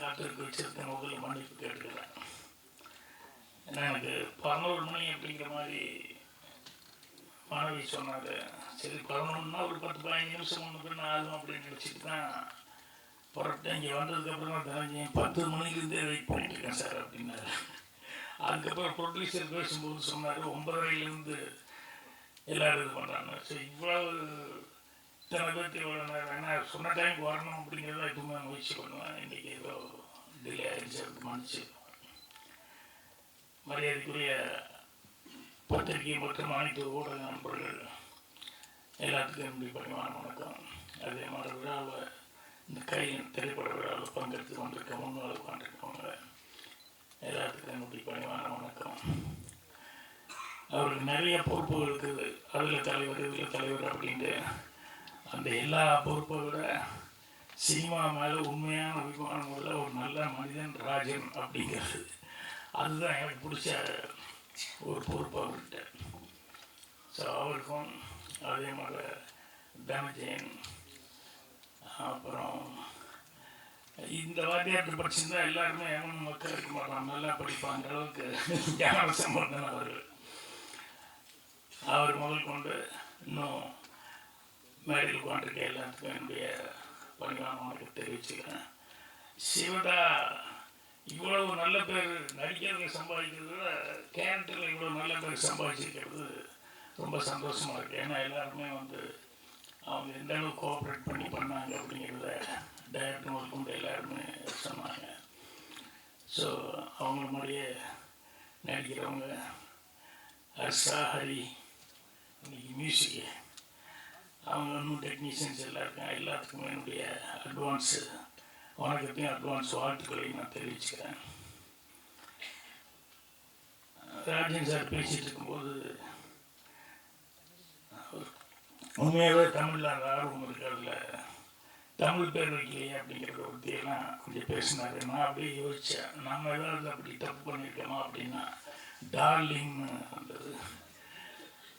காத்திருக்க வச்சிருக்க முதல்ல மன்னிப்பு கேட்டுக்கிறேன். ஏன்னா எனக்கு 11 மணி அப்படிங்கிற மாதிரி மனைவி சொன்னார். சரி 11ன்னா ஒரு 10-15 நிமிஷம் ஒன்று பின்ன ஆகும் அப்படின்னு நினச்சிட்டு தான் புறப்பட்டு இங்கே வந்ததுக்கப்புறம் தான் தெரிஞ்சேன். 10 மணிலேருந்தே வெயிட் பண்ணிட்டு இருக்கேன் சார் அப்படின்னாரு. அதுக்கப்புறம் ப்ரொடியூசர் பேசும்போது சொன்னார் 9:30லேருந்து எல்லோரும் இது பண்ணுறாங்க. சரி இவ்வளவு இத்தனை பேர்த்து இவ்வளோ நேரம் ஏன்னா சொன்ன டைமுக்கு வரணும் அப்படிங்கிறத எதுவுமே முயற்சி பண்ணுவேன். இன்றைக்கி ஏதோ டிலே ஆகிடுச்சு, அதுக்கு மன்னிச்சு. மரியாதைக்குரிய பத்திரிகை மற்றும் அனைத்து ஊடக நண்பர்கள் எல்லாத்துக்கும் என்னுடைய பணிவான வணக்கம். அதே மாதிரி விழாவில் இந்த திரைப்பட விழாவில் பங்கெடுத்து கொண்டிருக்க முன்னாள் உட்காந்துருக்கவங்க எல்லாத்துக்கும் என்னுடைய பணிவான வணக்கம். அவருக்கு நிறைய பொறுப்புகள் இருக்குது. அதில் தலைவர் இதில் தலைவர் அப்படின்ட்டு அந்த எல்லா பொறுப்பை விட சினிமா மேலே உண்மையான அபிமானம் உள்ள ஒரு நல்ல மனிதன் ராஜன் அப்படிங்கிறது அதுதான் எனக்கு பிடிச்ச ஒரு பொறுப்பு அவர்கிட்ட. ஸோ அவருக்கும் அதே மாதிரி தனஜெயன் அப்புறம் இந்த வாத்தியாரத்தை படிச்சிருந்தா எல்லாருமே எவனும் மக்கள் இருக்க மாட்டான், நல்லா படிப்பாங்க அளவுக்கு ஞான சம்பந்தன் அவர் முதல் கொண்டு இன்னும் மேடையில் உட்காந்துருக்க எல்லாத்துக்கும் என்னுடைய பணிவான வணக்கம் தெரிவிச்சுக்கிறேன். சிவதா இவ்வளவு நல்ல பேர் நடிக்கிறதுல சம்பாதிக்கிறத விட கேரக்டரில் இவ்வளோ நல்ல பேர் சம்பாதிச்சிருக்கிறது ரொம்ப சந்தோஷமாக இருக்குது. ஏன்னா எல்லாருமே அவங்க எந்த அளவுக்கு கோஆப்ரேட் பண்ணி பண்ணாங்க அப்படிங்கிறத டைரக்டர் முதல் கொண்டு எல்லாருமே சொன்னாங்க. ஸோ அவங்கள மாதிரியே நடிக்கிறவங்க ஹர்ஷா, ஹரி, இன்னைக்கு மியூசிக்கு அவங்க இன்னும் டெக்னீஷியன்ஸ் எல்லாம் இருக்காங்க. எல்லாத்துக்குமே என்னுடைய அட்வான்ஸு வணக்கத்தையும் அட்வான்ஸ் வாழ்த்துக்களையும் நான் தெரிவிச்சுக்கிறேன். ராஜன் சார் பேசிகிட்டு இருக்கும்போது உண்மையாகவே தமிழில் அந்த ஆர்வம் இருக்குது. அதில் தமிழ் பேர் வைக்கலையே அப்படிங்கிறத பற்றியெல்லாம் கொஞ்சம் பேசினார். நான் அப்படியே யோசித்தேன், நம்ம ஏதாவது அப்படி தப்பு பண்ணியிருக்கோமா அப்படின்னா டார்லிங்னு அந்த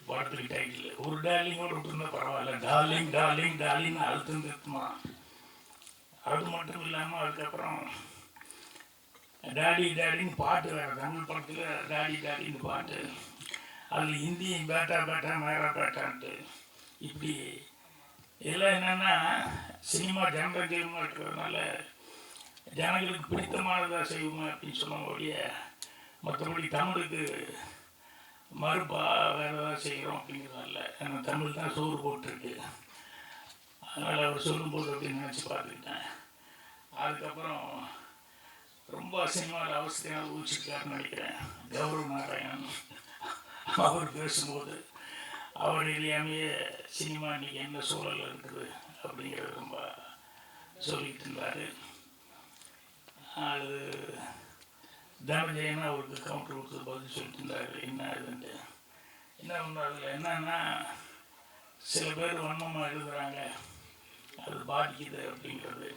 படத்துக்கு டைட்டில் ஒரு டார்லிங்கோடு விட்டுருந்தா பரவாயில்ல, டார்லிங் டார்லிங் டார்லிங் அழுத்தம் நிறுத்துமா. அது மட்டும் இல்லாமல் அதுக்கப்புறம் டாடி டாடின்னு பாட்டு வேறு தமிழ் படத்தில் டாடி டாடின்னு பாட்டு, அதில் ஹிந்தியும் பேட்டா பேட்டா மேரா பேட்டான்ட்டு இப்படி இதெல்லாம் என்னென்னா சினிமா ஜனரஞ்சகமாக இருக்கிறதுனால ஜனங்களுக்கு பிடித்தமானதாக செய்வோம் அப்படின்னு சொன்னாங்க ஒழிய மற்றபடி தமிழுக்கு மறுப்பா வேறு ஏதாவது செய்கிறோம் அப்படிங்கிறதால ஏன்னா தமிழ் தான் சோறு போட்டிருக்கு. அதனால் அவர் சொல்லும்போது அப்படின்னு நினச்சி பார்த்துக்கிட்டேன். அதுக்கப்புறம் ரொம்ப சினிமாவில் அவசியம் ஊச்சிருக்காருன்னு நினைக்கிறேன் கௌரவ நாராயணன். அவர் பேசும்போது அவர் இல்லாமையே சினிமா இன்றைக்கி என்ன சூழல் இருக்குது அப்படிங்கிறது ரொம்ப சொல்லிகிட்டு இருந்தார். அது தனஜெயன் அவருக்கு கவுண்டர் கொடுத்து பதில் சொல்லிட்டு இருந்தார் என்ன இதுன்ட்டு. என்ன ஒன்று அதில் என்னன்னா சில பேர் வன்மமாக எழுதுகிறாங்க, அது பாதிக்குது அப்படிங்கிறது.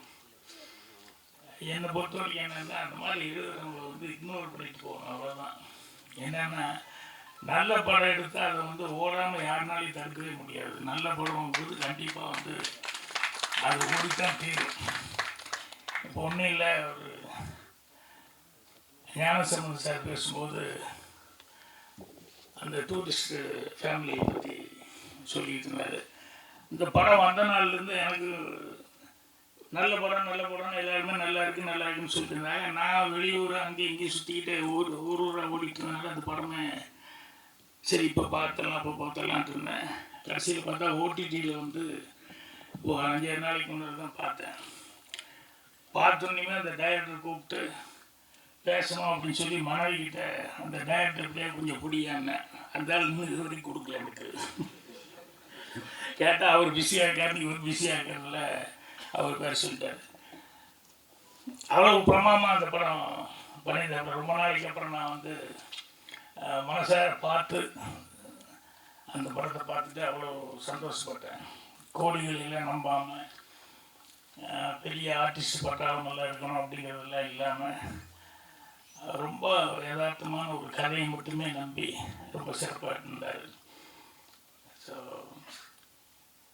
என்னை பொறுத்த வரைக்கும் என்னென்னா அந்த மாதிரி எழுதுகிறவங்களை இக்னோர் பண்ணிட்டு போகணும், அவ்வளோதான். என்னென்னா நல்ல படம் எடுத்தால் அதை ஓடாமல் யாருனாலையும் தடுக்கவே முடியாது. நல்ல படம் கண்டிப்பாக அது ஓடித்தான் தீரும். இப்போ ஒன்றும் இல்லை, ஒரு ஞானசம்பந்தன் சார் பேசும்போது அந்த டூரிஸ்ட்டு ஃபேமிலியை பற்றி சொல்லிட்டு இருந்தார். இந்த படம் வந்த நாள்லேருந்து எனக்கு நல்ல படம் எல்லாருமே நல்லா இருக்குன்னு சொல்லிட்டு இருந்தாங்க. நான் வெளியூர் அங்கேயும் இங்கேயும் சுற்றிக்கிட்டு ஊராக ஓடிட்டு இருந்தாங்க. அந்த படமே சரி இப்போ பார்த்தலான்ட்டு இருந்தேன். கடைசியில் பார்த்தா ஓடிடியில் ஒரு 5-6 நாளைக்கு முன்னாடி தான் பார்த்தேன். பார்த்தோன்னே அந்த டைரக்டர் கூப்பிட்டு பேசணும் அப்படின்னு சொல்லி மனைவிக்கிட்ட அந்த டைரக்டர்கிட்டே கொஞ்சம் பிடிக்கான்னு அந்த ஆள் இன்னும் இது வரைக்கும் கொடுக்கல எனக்கு. கேட்டால் அவர் பிஸியாக இருக்காரு, இவர் பிஸியாக இருக்கிறதுல அவர் பேர் சொல்லிட்டார். அவ்வளோ பிரமாதமாக அந்த படம் பண்ணியிருந்தேன். ரொம்ப நாளைக்கு அப்புறம் நான் மனசார பார்த்து அந்த படத்தை பார்த்துட்டு அவ்வளோ சந்தோஷப்பட்டேன். கோடிகளில் நம்பாமல் பெரிய ஆர்டிஸ்ட் பட்டாலும் நல்லா இருக்கணும் அப்படிங்கிறதெல்லாம் இல்லாமல் ரொம்ப யதார்த்தமான ஒரு கதையை மட்டுமே நம்பி ரொம்ப சிறப்பாக இருந்தார். ஸோ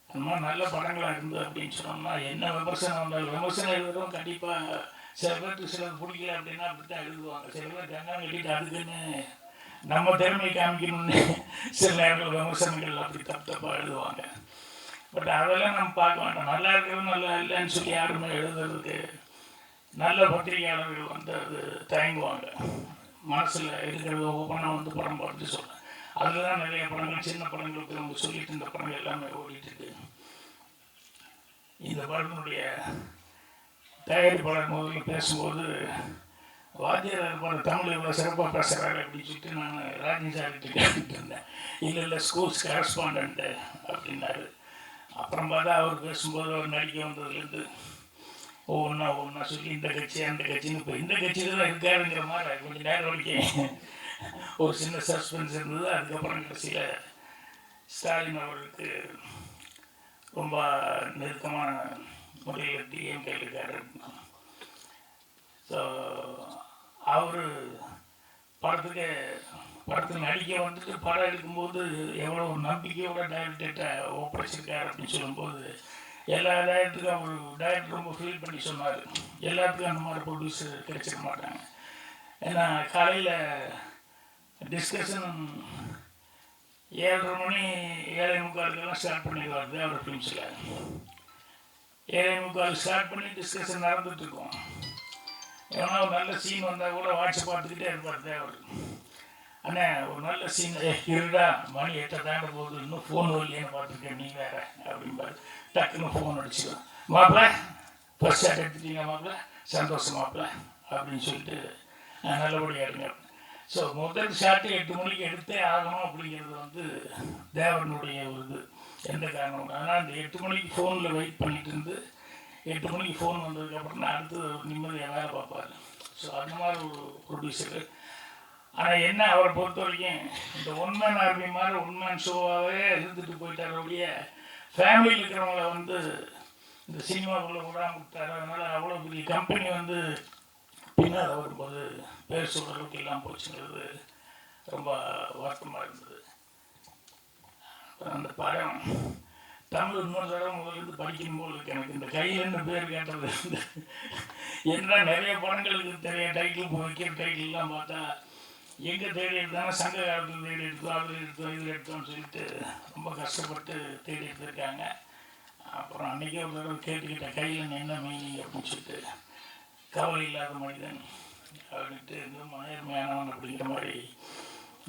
அந்த மாதிரி நல்ல படங்களாக இருந்தது அப்படின்னு சொன்னோம்னா என்ன விமர்சனம் வந்தாலும் விமர்சனம் எழுதுறோம் கண்டிப்பாக சில பேருக்கு சிலது பிடிக்கல அப்படின்னா அப்படி தான் எழுதுவாங்க. சில பேர் கங்காரம் கட்டிட்டு அதுக்குன்னு நம்ம திறமை காமிக்கணும்னு சில நேரங்கள் விமர்சனங்கள் அப்படி தப்பாக எழுதுவாங்க. பட் அதெல்லாம் நம்ம பார்க்க வேண்டாம். நல்லா இருக்கிறது நல்லா இல்லைன்னு சொல்லி யாருமே எழுதுறதுக்கு நல்ல பத்திரிகையாளர்கள் வந்து அது தயங்குவாங்க. மனசில் இருக்கிறத ஓப்பனாக வந்து படம் பார்த்து சொல்கிறேன். அதில் தான் நிறைய படங்கள், சின்ன படங்களுக்கு அவங்க சொல்லிட்டு இந்த படங்கள் எல்லாமே ஓடிட்டுருக்கு. இந்த படத்தினுடைய தயாரிப்பாளர் முதல்ல பேசும்போது வாத்தியார் இருப்பார், தமிழ் இவ்வளோ சிறப்பாக பேசுகிறாரு அப்படின்னு சொல்லிட்டு நான் ராஜன் சார்கிட்ட கேட்டுட்டு இருந்தேன். இல்லை ஸ்கூல்ஸ் கரஸ்பாண்டன்ட்டு அப்படின்னாரு. அப்புறம் பார்த்தா அவர் பேசும்போது அவர் நடிக்க வந்ததுலேருந்து ஒவ்வொன்றா சொல்லி இந்த கட்சி அந்த கட்சின்னு இப்போ இந்த கட்சியில் தான் இருக்காருங்கிற மாதிரி கொஞ்சம் நேரம் வரைக்கும் ஒரு சின்ன சஸ்பென்ஸ் இருந்தது. அதுக்கப்புறம் கடைசியில் ஸ்டாலின் அவர்களுக்கு ரொம்ப நெருக்கமான முறையில் டிஎம்கே இருக்காரு. ஸோ அவர் படத்துக்கு நடிக்க வந்துட்டு படம் எடுக்கும்போது எவ்வளோ நம்பிக்கையோட டைரக்டர்கிட்ட ஒப்படைச்சிருக்காரு அப்படின்னு சொல்லும்போது எல்லா டைரக்டருக்கும் அவர் டைரக்டர் ரொம்ப ஃபீல் பண்ணி சொன்னார். எல்லாத்துக்கும் அந்த மாதிரி ப்ரொடியூசர் கிடைச்சிட மாட்டாங்க. ஏன்னா காலையில் டிஸ்கஷன் 7:30 மணி 7:45 ஸ்டார்ட் பண்ணிடுவார் தேவர் ஃபிலிம்ஸில். 7:45 ஸ்டார்ட் பண்ணி டிஸ்கஷன் நடந்துகிட்ருக்கோம். ஏன்னா ஒரு நல்ல சீன் வந்தால் கூட வாட்சை பார்த்துக்கிட்டே இருப்பார் தேவர். அண்ணே ஒரு நல்ல சீன் இருடா மணி 8 தாண்ட போகுது இன்னும் ஃபோன் வரலையேன்னு பார்த்துருக்கேன் நீ வேறு அப்படின்பாரு. டக்குன்னு ஃபோன் அடிச்சிடுவேன். மாப்பிள்ள ஃபர்ஸ்ட் ஷாட் எடுத்துட்டீங்க மாப்பிள்ள, சந்தோஷம் மாப்பிள்ள அப்படின்னு சொல்லிட்டு நல்லபடியாக இருங்க. ஸோ முதல் ஷாட்டு 8 மணிக்கு எடுத்தே ஆகணும் அப்படிங்கிறது வந்து தேவனுடைய ஒரு இது. எந்த காரணம் ஆனால் அந்த 8 மணிக்கு ஃபோனில் வெயிட் பண்ணிட்டு இருந்து 8 மணிக்கு ஃபோன் வந்ததுக்கப்புறம் தான் அடுத்து நிம்மதியாக வேலை பார்ப்பார். ஸோ அந்த மாதிரி ஒரு ப்ரொடியூசரு. ஆனால் என்ன அவரை பொறுத்த வரைக்கும் இந்த ஒன்மேன் ஆர்மி மாதிரி ஒன்மேன் ஷோவாகவே இருந்துட்டு போயிட்டார். அப்படிய ஃபேமிலியில் இருக்கிறவங்கள வந்து இந்த சினிமாக்குள்ளே விடாமல் விட்டார். அதனால் அவ்வளோ பெரிய கம்பெனி வந்து பின்னால் வரும்போது பேர் சொல்கிற அளவுக்கு எல்லாம் போச்சுங்கிறது ரொம்ப வருத்தமாக இருந்தது. அந்த படம் தமிழ் இன்னொரு தடவை முதலிருந்து படிக்கும்போது எனக்கு இந்த கையிலேருந்து பேர் கேட்டது ஏன்னா நிறைய படங்களுக்கு தெரிய டைட்டில் வைக்கிற டைட்டில்லாம் பார்த்தா எங்கே தேடி எடுத்தாலும் சங்க காலத்தில் தேடி எடுத்தோம், அதில் எடுத்தோம், இதில் எடுத்தோம்னு சொல்லிட்டு ரொம்ப கஷ்டப்பட்டு தேடி எடுத்துருக்காங்க. அப்புறம் அன்றைக்கே ஒரு தடவை கேட்டுக்கிட்டேன் கையில் என்ன மீனிங் அப்படின்னு சொல்லிட்டு. கவலை இல்லாத மனிதன் அப்படின்ட்டு இன்னும் நேர்மையானவன் அப்படிங்கிற மாதிரி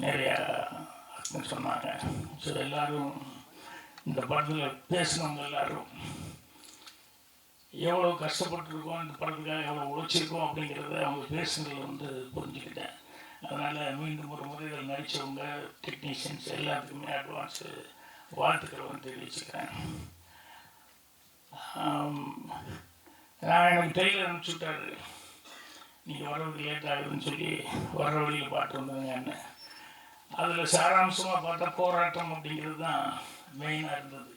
நிறையா சொன்னாங்க. ஸோ எல்லோரும் இந்த படத்தில் பேசினவங்க எல்லோரும் எவ்வளோ கஷ்டப்பட்டுருக்கோம், இந்த படத்துக்காக எவ்வளோ உழைச்சிருக்கோம் அப்படிங்கிறத அவங்க பேசுனதில் வந்து புரிஞ்சுக்கிட்டேன். அதனால் மீண்டும் ஒரு முறையில் நடித்தவங்க டெக்னீஷியன்ஸ் எல்லாத்துக்குமே அட்வான்ஸு வாழ்த்துக்களை வந்து தெரிவிச்சுக்கிறேன். நான் எனக்கு டெய்லர் அனுப்பிச்சுட்டாரு, நீங்கள் வர்றதுக்கு லேட் ஆகுதுன்னு சொல்லி வர்ற வழியில் பாட்டு வந்ததுங்கன்னு. அதில் சாராம்சமாக பார்த்தா போராட்டம் அப்படிங்கிறது தான் மெயினாக இருந்தது.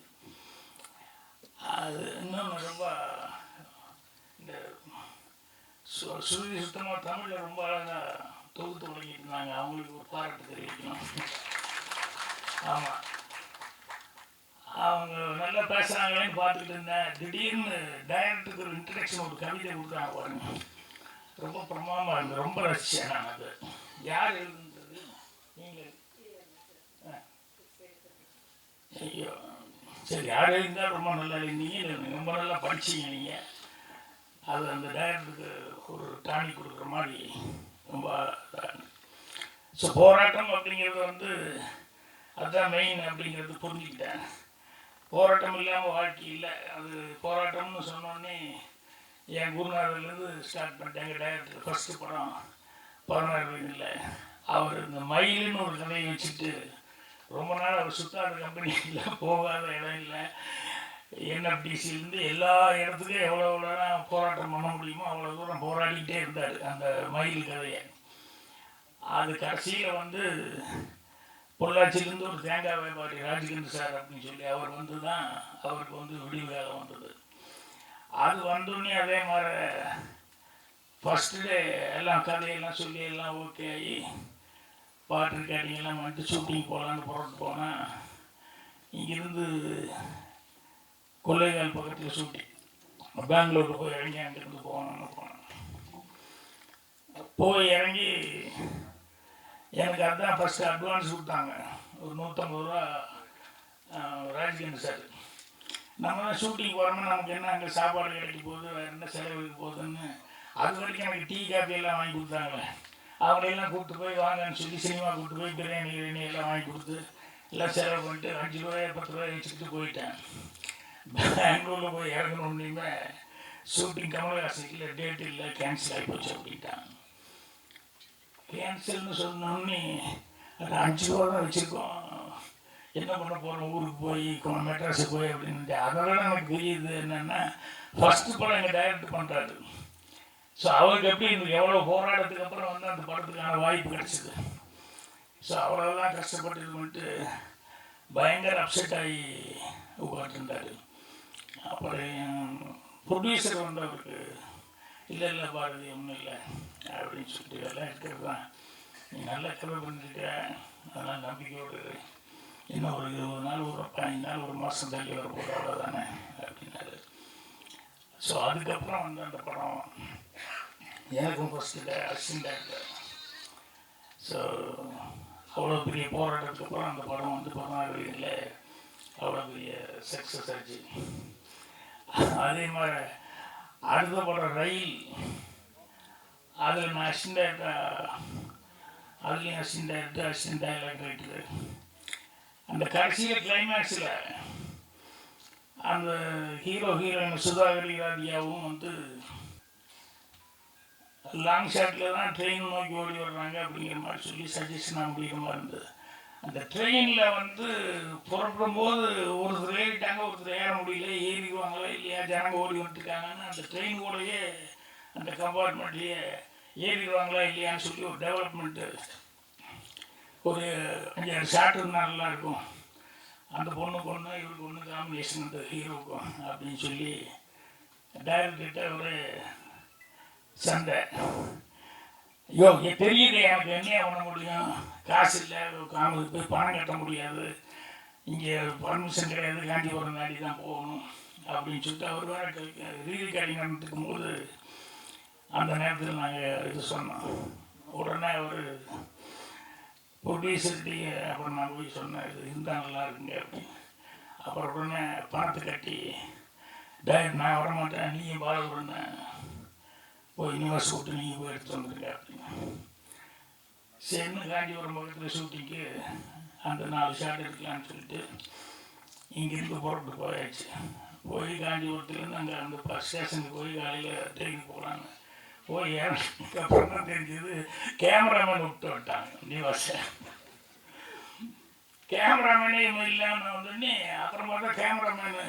அது இன்னும் ரொம்ப இந்த சுருதி சுத்தமாக தமிழில் ரொம்ப அழகாக தொகுத்து வழங்கிட்டு இருந்தாங்க. அவங்களுக்கு ஒரு பாராட்டு தெரிவிக்கணும். ஆமாம், அவங்க நல்லா பேசுகிறாங்களேன்னு பார்த்துக்கிட்டு இருந்தேன். திடீர்னு டைரக்டருக்கு ஒரு இன்ட்ரடக்ஷன் ஒரு கவிதை கொடுத்தாங்க பாருங்க, ரொம்ப பிரமாதமாக இருந்தது. ரொம்ப ரசித்தேன் நான். அது யார் எழுதுன்றது நீங்கள்? ஐயோ சரி, யார் எழுந்தால் ரொம்ப நல்லா எழுந்தீங்க, ரொம்ப நல்லா படிச்சிங்க நீங்கள். அது அந்த டைரக்டருக்கு ஒரு டானிக் கொடுக்குற மாதிரி ரொம்ப. ஸோ போராட்டம் அப்படிங்கிறது வந்து அதுதான் மெயின் அப்படிங்கிறது புரிஞ்சுக்கிட்டேன். போராட்டம் இல்லாமல் வாழ்க்கை இல்லை. அது போராட்டம்னு சொன்னோடனே என் குருநாதர்லேருந்து ஸ்டார்ட் பண்ணிட்டேன். எங்கள் டைரக்டர் ஃபஸ்ட்டு படம் 16 வயதில் அவர் இந்த மயிலுன்னு ஒரு கதையை வச்சுட்டு ரொம்ப நாள் அவர் சுத்தாத கம்பெனியில் போகாத இடம் இல்லை. என்எஃப்டிசிலேருந்து எல்லா இடத்துக்கும் எவ்வளோ போராட்டம் பண்ண முடியுமோ அவ்வளோ தூரம் போராடிக்கிட்டே இருந்தார் அந்த மயில் கதையை. அது கடைசியில் வந்து பொள்ளாச்சியிலேருந்து ஒரு தேங்காய் வியாபாரி ராஜ்கந்த் சார் அப்படின்னு சொல்லி அவர் வந்து தான் அவருக்கு வந்து விடிவு காலம் வந்தது. அது வந்தோடனே அதே மாதிரி ஃபஸ்ட்டு டே எல்லாம் கதையெல்லாம் சொல்லி எல்லாம் ஓகே ஆகி பாட்டு ரெக்கார்டிங்கெல்லாம் வந்துட்டு ஷூட்டிங் போகலான்னு புறப்பட்டு போனால் இங்கேருந்து கொள்ளைகால் பக்கத்தில் ஷூட்டிங் பெங்களூருக்கு போய் இறங்கி அங்கேருந்து போகணுன்னு போனேன். போய் இறங்கி எனக்கு அதுதான் ஃபஸ்ட்டு அட்வான்ஸ் கொடுத்தாங்க. ஒரு 150 ரூபா ராஜ்கிரண் சார். நம்ம தான் ஷூட்டிங் போகிறோம்னா நமக்கு என்ன அங்கே சாப்பாடு கிடைக்க போகுது, வேறு என்ன செலவுக்கு போகுதுன்னு அது வரைக்கும் எனக்கு டீ காஃபி எல்லாம் வாங்கி கொடுத்தாங்களே. அவங்களையெல்லாம் கூப்பிட்டு போய் வாங்கன்னு சொல்லி சினிமா கூப்பிட்டு போய் பிரியாணி எல்லாம் வாங்கி கொடுத்து எல்லாம் செலவு பண்ணிட்டு 5 ரூபாய் 10 ரூபாய் வச்சுக்கிட்டு போயிட்டேன். பெங்களூரில் போய் இறங்கணுன்னே ஷூட்டிங் கமலஹாசன் இல்லை, டேட் இல்லை, கேன்சல் ஆகி போச்சு அப்படின்ட்டான். கேன்சல்னு சொன்னோன்னே அது 5 ரூபா தான் வச்சுருக்கோம், என்ன பண்ண போகிறோம், ஊருக்கு போய் மெட்ராஸுக்கு போய் அப்படின்ட்டு. அதோட எனக்கு தெரியுது என்னென்னா ஃபஸ்ட்டு படம் எங்கள் டைரக்ட் பண்ணுறாரு. ஸோ அவருக்கு எப்படி எனக்கு எவ்வளோ போராட்டத்துக்கு அப்புறம் வந்து அந்த படத்துக்கான வாய்ப்பு கிடச்சிது. ஸோ அவ்வளோதான் கஷ்டப்பட்டு இது பண்ணிட்டு பயங்கர அப்செட் ஆகி உட்காந்துருந்தார். அப்புறம் ப்ரொடியூசர் வந்து அவருக்கு இல்லை பாரதி ஒன்றும் இல்லை அப்படின்னு சொல்லிட்டு எல்லாம் இருக்கிறது தான், நீ நல்ல கதை பண்ணிருக்க, அதெல்லாம் நம்பிக்கையோடு இன்னும் ஒரு 20 நாள் ஒரு 15 நாள் ஒரு மாதம் தள்ளி வர போகிற அவ்வளோதானே அப்படின்னாரு. ஸோ அதுக்கப்புறம் வந்து அந்த படம் எனக்கும் ஃபஸ்ட்டு அசிஸ்டன்ட் டைரக்டர். ஸோ அவ்வளோ பெரிய போராட்டத்துக்கு அப்புறம் அந்த படம் வந்து 16 அவ்வளோ பெரிய சக்ஸஸ் ஆச்சு. அதே மாதிரி அடுத்த படம் ரயில், அதில் நான் அசிஸ்டன்ட் டைரக்டர், அதுலேயும் அசிஸ்டன்ட் டைரக்டர். அந்த கடைசியில் கிளைமேக்ஸில் அந்த ஹீரோயின் சுதாகரி ராதியாவும் வந்து லாங் ஷாட்டில் தான் ட்ரெயின் நோக்கி ஓடி வர்றாங்க அப்படிங்கிற மாதிரி சொல்லி சஜஷனாக முடிகிற மாதிரி இருந்தது. அந்த ட்ரெயினில் வந்து புறப்படும் போது ஒருத்தர் ஏறிட்டாங்க, ஒருத்தர் ஏற முடியல, ஏறிக்குவாங்களா இல்லையா, ஜனங்க ஓடி வந்துட்டுருக்காங்கன்னு அந்த ட்ரெயின் கூடயே அந்த கம்பார்ட்மெண்ட்லேயே ஏறிடுவாங்களா இல்லையான்னு சொல்லி ஒரு டெவலப்மெண்ட்டு ஒரு 5-6 ஷாட் இருந்தால் நல்லாயிருக்கும், அந்த பொண்ணுக்கு ஒன்று இவருக்கு ஒன்று காம்பினேஷன் அந்த ஹீரோக்கும் அப்படின்னு சொல்லி டைரக்டர்கிட்ட ஒரு சண்டை. ஐயோ தெரியுது எனக்கு என்ன பண்ண முடியும், காசு இல்லை, போய் பணம் கட்ட முடியாது, இங்கே பர்மிஷன் கிடையாது, காஞ்சிபுரம் நாடி தான் போகணும் அப்படின்னு சொல்லிட்டு அவர் வேறு ரீரிகார்டிங் நடந்துக்கும் போது அந்த நேரத்தில் நாங்கள் இது சொன்னோம். உடனே அவர் ப்ரொடியூசர்கிட்ட அப்புறம் நான் போய் சொன்னேன், இது இருந்தால் நல்லா இருக்குங்க அப்படின்னு. அப்புறம் உடனே பணத்தை கட்டி நான் வரமாட்டேன், நீங்கள் பாலகுடனே போய் யூனிவர்ஸ் விட்டு நீங்கள் போய் எடுத்து வந்துருங்க அப்படின்னு. சரின்னு காஞ்சிபுரம் பக்கத்தில் ஷூட்டிங்கு அந்த 4 ஷாட் எடுக்கலான்னு சொல்லிட்டு இங்கேருந்து புறப்பட்டு போயாச்சு. போய் காஞ்சிபுரத்துலேருந்து அங்கே அந்த பஸ் ஸ்டேஷனுக்கு போய் காலையில் ட்ரெயினுக்கு போகலான்னு போய் அப்புறம் தான் தெரிஞ்சது கேமராமேன் விட்டு விட்டாங்க நிவாஸை. கேமராமேனே இல்லாமல் வந்தோடனே அப்புறமா தான் கேமராமேனு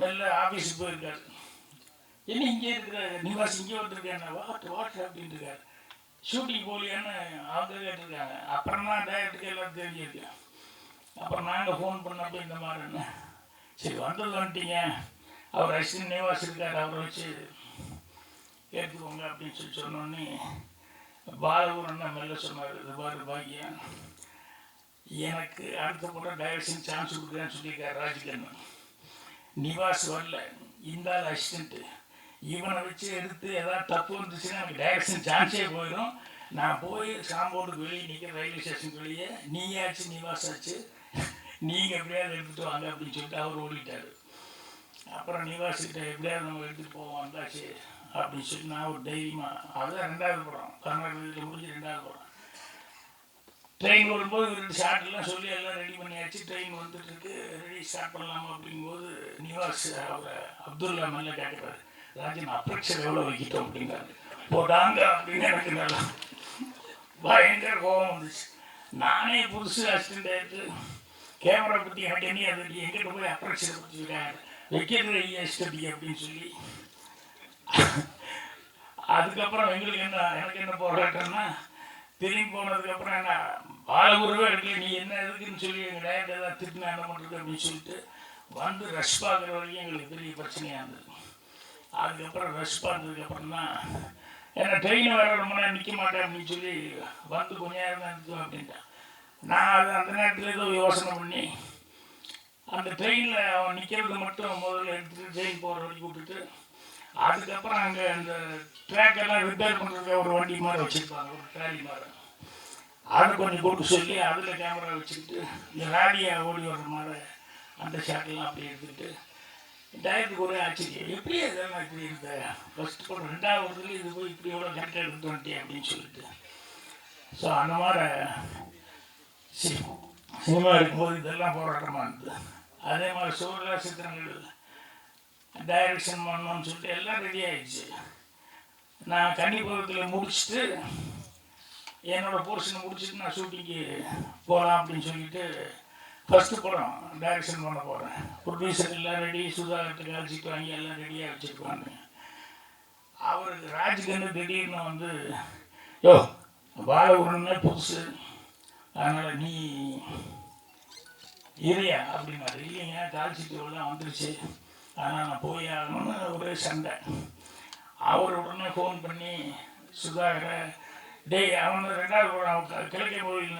மெல்ல ஆஃபீஸுக்கு போயிருக்காரு. என்ன இங்கே இருக்கிற நிவாஸ் இங்கே வந்துருக்காங்க, வாட் அப்படின்னு இருக்காரு, ஷூட்டிங் போகலையான்னு அவங்க கேட்டிருக்காங்க. அப்புறம் தான் டைரக்டருக்கு எல்லாம் தெரிஞ்சிருக்கு. அப்புறம் நாங்கள் ஃபோன் பண்ணப்போ இந்த மாதிரின்னு, சரி வந்துட்டீங்க, அவர் அசிஸ்டன்ட் நிவாஸ் இருக்கார், அவரை வச்சு கேட்டுக்கோங்க அப்படின்னு சொல்லி சொன்னோடனே பாலகுரன் மெல்ல சொன்னார், இது பாரு பாக்கியம், எனக்கு அடுத்த படம் டைரக்ஷன் சான்ஸ் கொடுக்குறேன்னு சொல்லியிருக்கார் ராஜ்கிரண். நிவாஸ் வரல, இந்த அசிஸ்டண்ட்டு, இவனை வச்சு எடுத்து எதாவது தப்பு வந்துச்சுன்னா எனக்கு டைரக்ஷன் சான்ஸே போயிடும், நான் போய் காம்பவுண்டுக்கு வெளியே நிற்கிற ரயில்வே ஸ்டேஷனுக்கு வெளியே, நீயாச்சு நிவாஸ் ஆச்சு, நீங்கள் எப்படியாவது எடுத்துகிட்டு வாங்க அப்படின்னு சொல்லிட்டு அவர் ஓடிட்டார். அப்புறம் நிவாஸ்கிட்ட எப்படியாவது நம்ம எடுத்துகிட்டு போவோம் வந்தாச்சு அப்படின்னு சொல்லி நான் ஒரு தைரியமாக, அதுதான் 2வது படம், கர்நாடகத்தில் முடிஞ்சு 2வது படம். ட்ரெயின் வரும்போது 2 ஷார்ட்லாம் சொல்லி எல்லாம் ரெடி பண்ணியாச்சு, ட்ரெயின் வந்துட்டுருக்கு, ரெடி ஸ்டார்ட் பண்ணலாமா அப்படிங்கும்போது நிவாஸ் அவரை அப்துல்லா மேலே கேட்குறாரு, ராஜன் அப்ரேக்ஷர் எவ்வளோ வைக்கிட்டோம் அப்படிங்கிறாரு. போட்டாங்க அப்படின்னு எனக்கு நல்லா பயங்கர கோபம் வந்துச்சு. நானே புதுசு அசிஸ்டன்ட் ஆகிட்டு கேமரா பற்றி எனக்கு என்ன அது எங்கிட்ட போய் அப்ரேக்ஷரை பற்றி வைக்கிறது இஷ்டப்படி அப்படின்னு சொல்லி. அதுக்கப்புறம் எங்களுக்கு எனக்கு என்ன போராட்டம்னா, திரும்பி போனதுக்கப்புறம் என்ன பாலகுருவே எடுக்கல, நீ என்ன எதுக்குன்னு சொல்லி எங்கள் டயர்ட் ஏதாவது திட்டினா என்ன பண்ணுறது அப்படின்னு சொல்லிட்டு வந்து ரஷ் பார்க்குற வரைக்கும் எங்களுக்கு பெரிய பிரச்சனையாக இருந்தது. அதுக்கப்புறம் ரஷ் பார்த்ததுக்கப்புறம் தான் ஏன்னா ட்ரெயினை வேறு ரொம்ப நேரம் நிற்க மாட்டேன் அப்படின்னு சொல்லி வந்து கொஞ்ச நேரம் தான் நிற்கும் அப்படின்ட்டான். நான் அது அந்த நேரத்தில் ஏதோ யோசனை பண்ணி அந்த ட்ரெயினில் அவன் நிற்கிறது மட்டும் முதல்ல எடுத்துகிட்டு ட்ரெயின் போகிற வரைக்கும் விட்டுட்டு அதுக்கப்புறம் அங்கே அந்த ட்ராக்கெல்லாம் ரிப்பேர் பண்ணுறதுக்கு ஒரு வண்டி மாதிரி வச்சுருப்பாங்க, ஒரு ட்ராலி மாதிரி. அதை கொஞ்சம் கொடுக்க சொல்லி அதில் கேமரா வச்சுக்கிட்டு இந்த ராடியை ஓடி வர்ற மாதிரி அந்த ஷாட்டெல்லாம் அப்படி எடுத்துக்கிட்டு டயத்துக்கு ஒரே ஆச்சரியம், எப்படி அதெல்லாம் இப்படி இருந்த ஃபஸ்ட் படம் 2வது இது போய் இப்படி எவ்வளோ கரெக்டாக எடுத்து வந்துட்டேன் அப்படின்னு சொல்லிட்டு. ஸோ அந்த மாதிரி சினிமா இருக்கும்போது இதெல்லாம் போராட்டமாக இருந்தது. அதே மாதிரி சூழலா சித்திரங்கள் டைரக்ஷன் பண்ணணும்னு சொல்லிட்டு எல்லாம் ரெடி ஆகிடுச்சு. நான் கன்னிபுரத்தில் முடிச்சுட்டு என்னோடய போர்ஷனை முடிச்சுட்டு நான் ஷூட்டிங்கு போகலாம் அப்படின்னு சொல்லிட்டு ஃபஸ்ட்டு படம் டைரக்ஷன் பண்ண போகிறேன். ப்ரொடியூசர் எல்லாம் ரெடி, சுதாகரத்துக்கு அழைச்சிட்டு வாங்கி எல்லாம் ரெடியாக வச்சுருப்பாங்க. அவருக்கு ராஜ்கண்ணு திடீர்னு வந்து யோ பாலகுருன்னா புதுசு, அதனால் நீ இறையா அப்படின்னாரு. இல்லைங்க கால்சிட்டுலாம் வந்துருச்சு, அதனால் நான் போய் ஆகணும்னு ஒரே சண்டை. அவர் உடனே ஃபோன் பண்ணி சுதாகரை டேய் அவன் 2வது படம் கிழக்கே கோயில்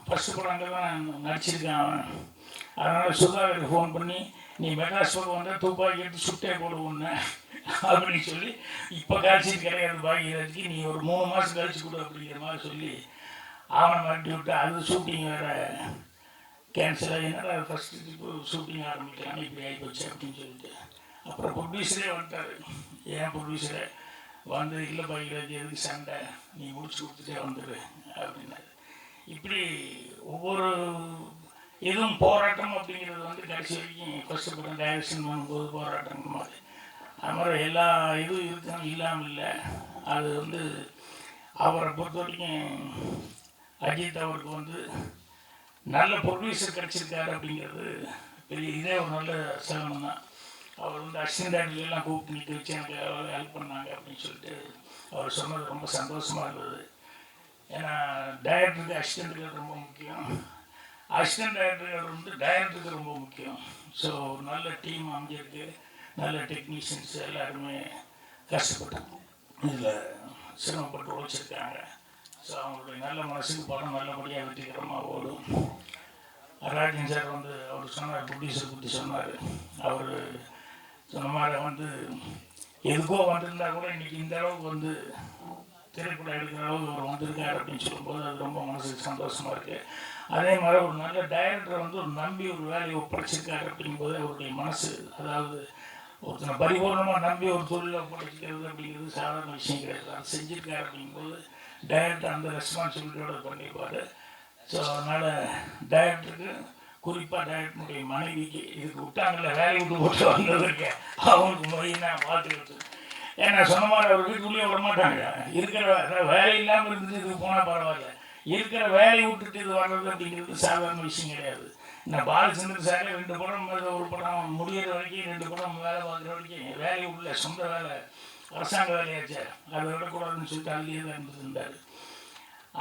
ஃபஸ்ட்டு படம் அங்கே தான் நடிச்சிருக்கான் அவன், அதனால் சுதாகருக்கு ஃபோன் பண்ணி நீ மெட்ராஸ் பக்கம் வந்தால் துப்பாக்கி எடுத்து சுட்டே போடுவோன்னு அப்படின்னு சொல்லி இப்போ காய்ச்சி கிடையாது பாக்கியராஜுக்கு, நீ ஒரு 3 மாதம் கழிச்சு கொடு அப்படிங்கிற மாதிரி சொல்லி அவனை மாட்டி விட்டு அது ஷூட்டிங் வேறு கேன்சல் ஆகினால ஃபஸ்ட்டு இப்போ ஷூட்டிங் ஆரம்பிக்கலாம் இப்படி ஆகி போச்சு அப்படின்னு சொல்லிட்டு. அப்புறம் ப்ரொடியூசரே வந்துட்டார். ஏன் ப்ரொடியூசரே வந்து இல்லை பாக்கியராஜ் எதுக்கு சண்டை, நீ முடிச்சு கொடுத்துட்டே வந்துடு அப்படின்னாரு. இப்படி ஒவ்வொரு இதுவும் போராட்டம் அப்படிங்கிறது வந்து கடைசி வரைக்கும் ஃபஸ்ட்டு படம் டைரக்ஷன் பண்ணும்போது போராட்டம் மாதிரி. அது மாதிரி எல்லா இதுவும் இருக்கும் இல்லாமல் இல்லை. அது வந்து அவரை பொறுத்த வரைக்கும் அஜித் அவருக்கு வந்து நல்ல ப்ரொடியூசர் கிடச்சிருக்காரு அப்படிங்கிறது பெரிய இதே ஒரு நல்ல சகனம் தான். அவர் வந்து அசிஸ்டன்ட் கூப்பிட்டு நிற்க வச்சு எனக்கு ஹெல்ப் பண்ணாங்க அப்படின்னு சொல்லிட்டு அவர் சொன்னது ரொம்ப சந்தோஷமாக இருந்தது. ஏன்னா டைரக்டருக்கு அசிஸ்டண்ட்டுகள் ரொம்ப முக்கியம், அசிஸ்டன்ட் டைரக்டர்கள் வந்து டைரக்டருக்கு ரொம்ப முக்கியம். ஸோ ஒரு நல்ல டீம் அமைஞ்சிருக்கு, நல்ல டெக்னீஷியன்ஸ் எல்லாருமே கஷ்டப்பட்டு இதில் சிரமப்பட்டு உழைச்சிருக்காங்க. ஸோ அவங்களுடைய நல்ல மனசுக்கு படம் நல்லபடியாக வெற்றிகரமாக ஓடும். ராஜன் சார் வந்து அவர் சொன்னார், ப்ரொடியூசர் பற்றி சொன்னார். அவர் சொன்ன மாதிரி வந்து எதுக்கோ வந்திருந்தா கூட இன்றைக்கி இந்த அளவுக்கு வந்து திரைப்படம் எடுக்கிற அளவுக்கு அவர் வந்திருக்காரு அப்படின்னு சொல்லும்போது அது ரொம்ப மனசுக்கு சந்தோஷமாக இருக்குது. அதே மாதிரி ஒரு நல்ல டைரக்டரை வந்து ஒரு நம்பி ஒரு வேலையை ஒப்படைச்சிருக்காரு அப்படிங்கும்போது அவருடைய மனசு, அதாவது ஒருத்தனை பரிபூர்ணமாக நம்பி ஒரு தொழிலை ஒப்படைச்சிக்கிறது அப்படிங்கிறது சாதாரண விஷயம் கிடையாது. அது செஞ்சுருக்காரு அப்படிங்கும்போது டைரக்டர் அந்த ரெஸ்பான்சிபிலிட்டியோடு பண்ணியிருப்பார். ஸோ அதனால் டைரக்டருக்கு, குறிப்பாக டைரக்டருடைய மனைவிக்கு இதுக்கு விட்டாங்கல்ல வேலையை விட்டு போட்டு வந்ததுக்கு அவங்களுக்கு மெயினாக வாழ்த்துக்கள். ஏன்னா சொன்ன மாதிரி அவர் வீட்டுக்குள்ளேயே விட மாட்டாங்க. இருக்கிற வேலை இல்லாமல் இருந்துட்டு இதுக்கு போனால் பரவாயில்ல, இருக்கிற வேலையை விட்டுட்டு இது வர்றது அப்படிங்கிறது சாதாரண விஷயம் கிடையாது. நான் பாலச்சந்திரன் சாரே 2 படம் ஒரு படம் முடிகிற வரைக்கும் 2 படம் வேலை பார்க்குற வரைக்கும் வேலையை உள்ள சொந்த வேலை அரசாங்க வேலையாச்சு அதை விடக்கூடாதுன்னு சொல்லிட்டு அங்கேயே தான் இருந்தார்.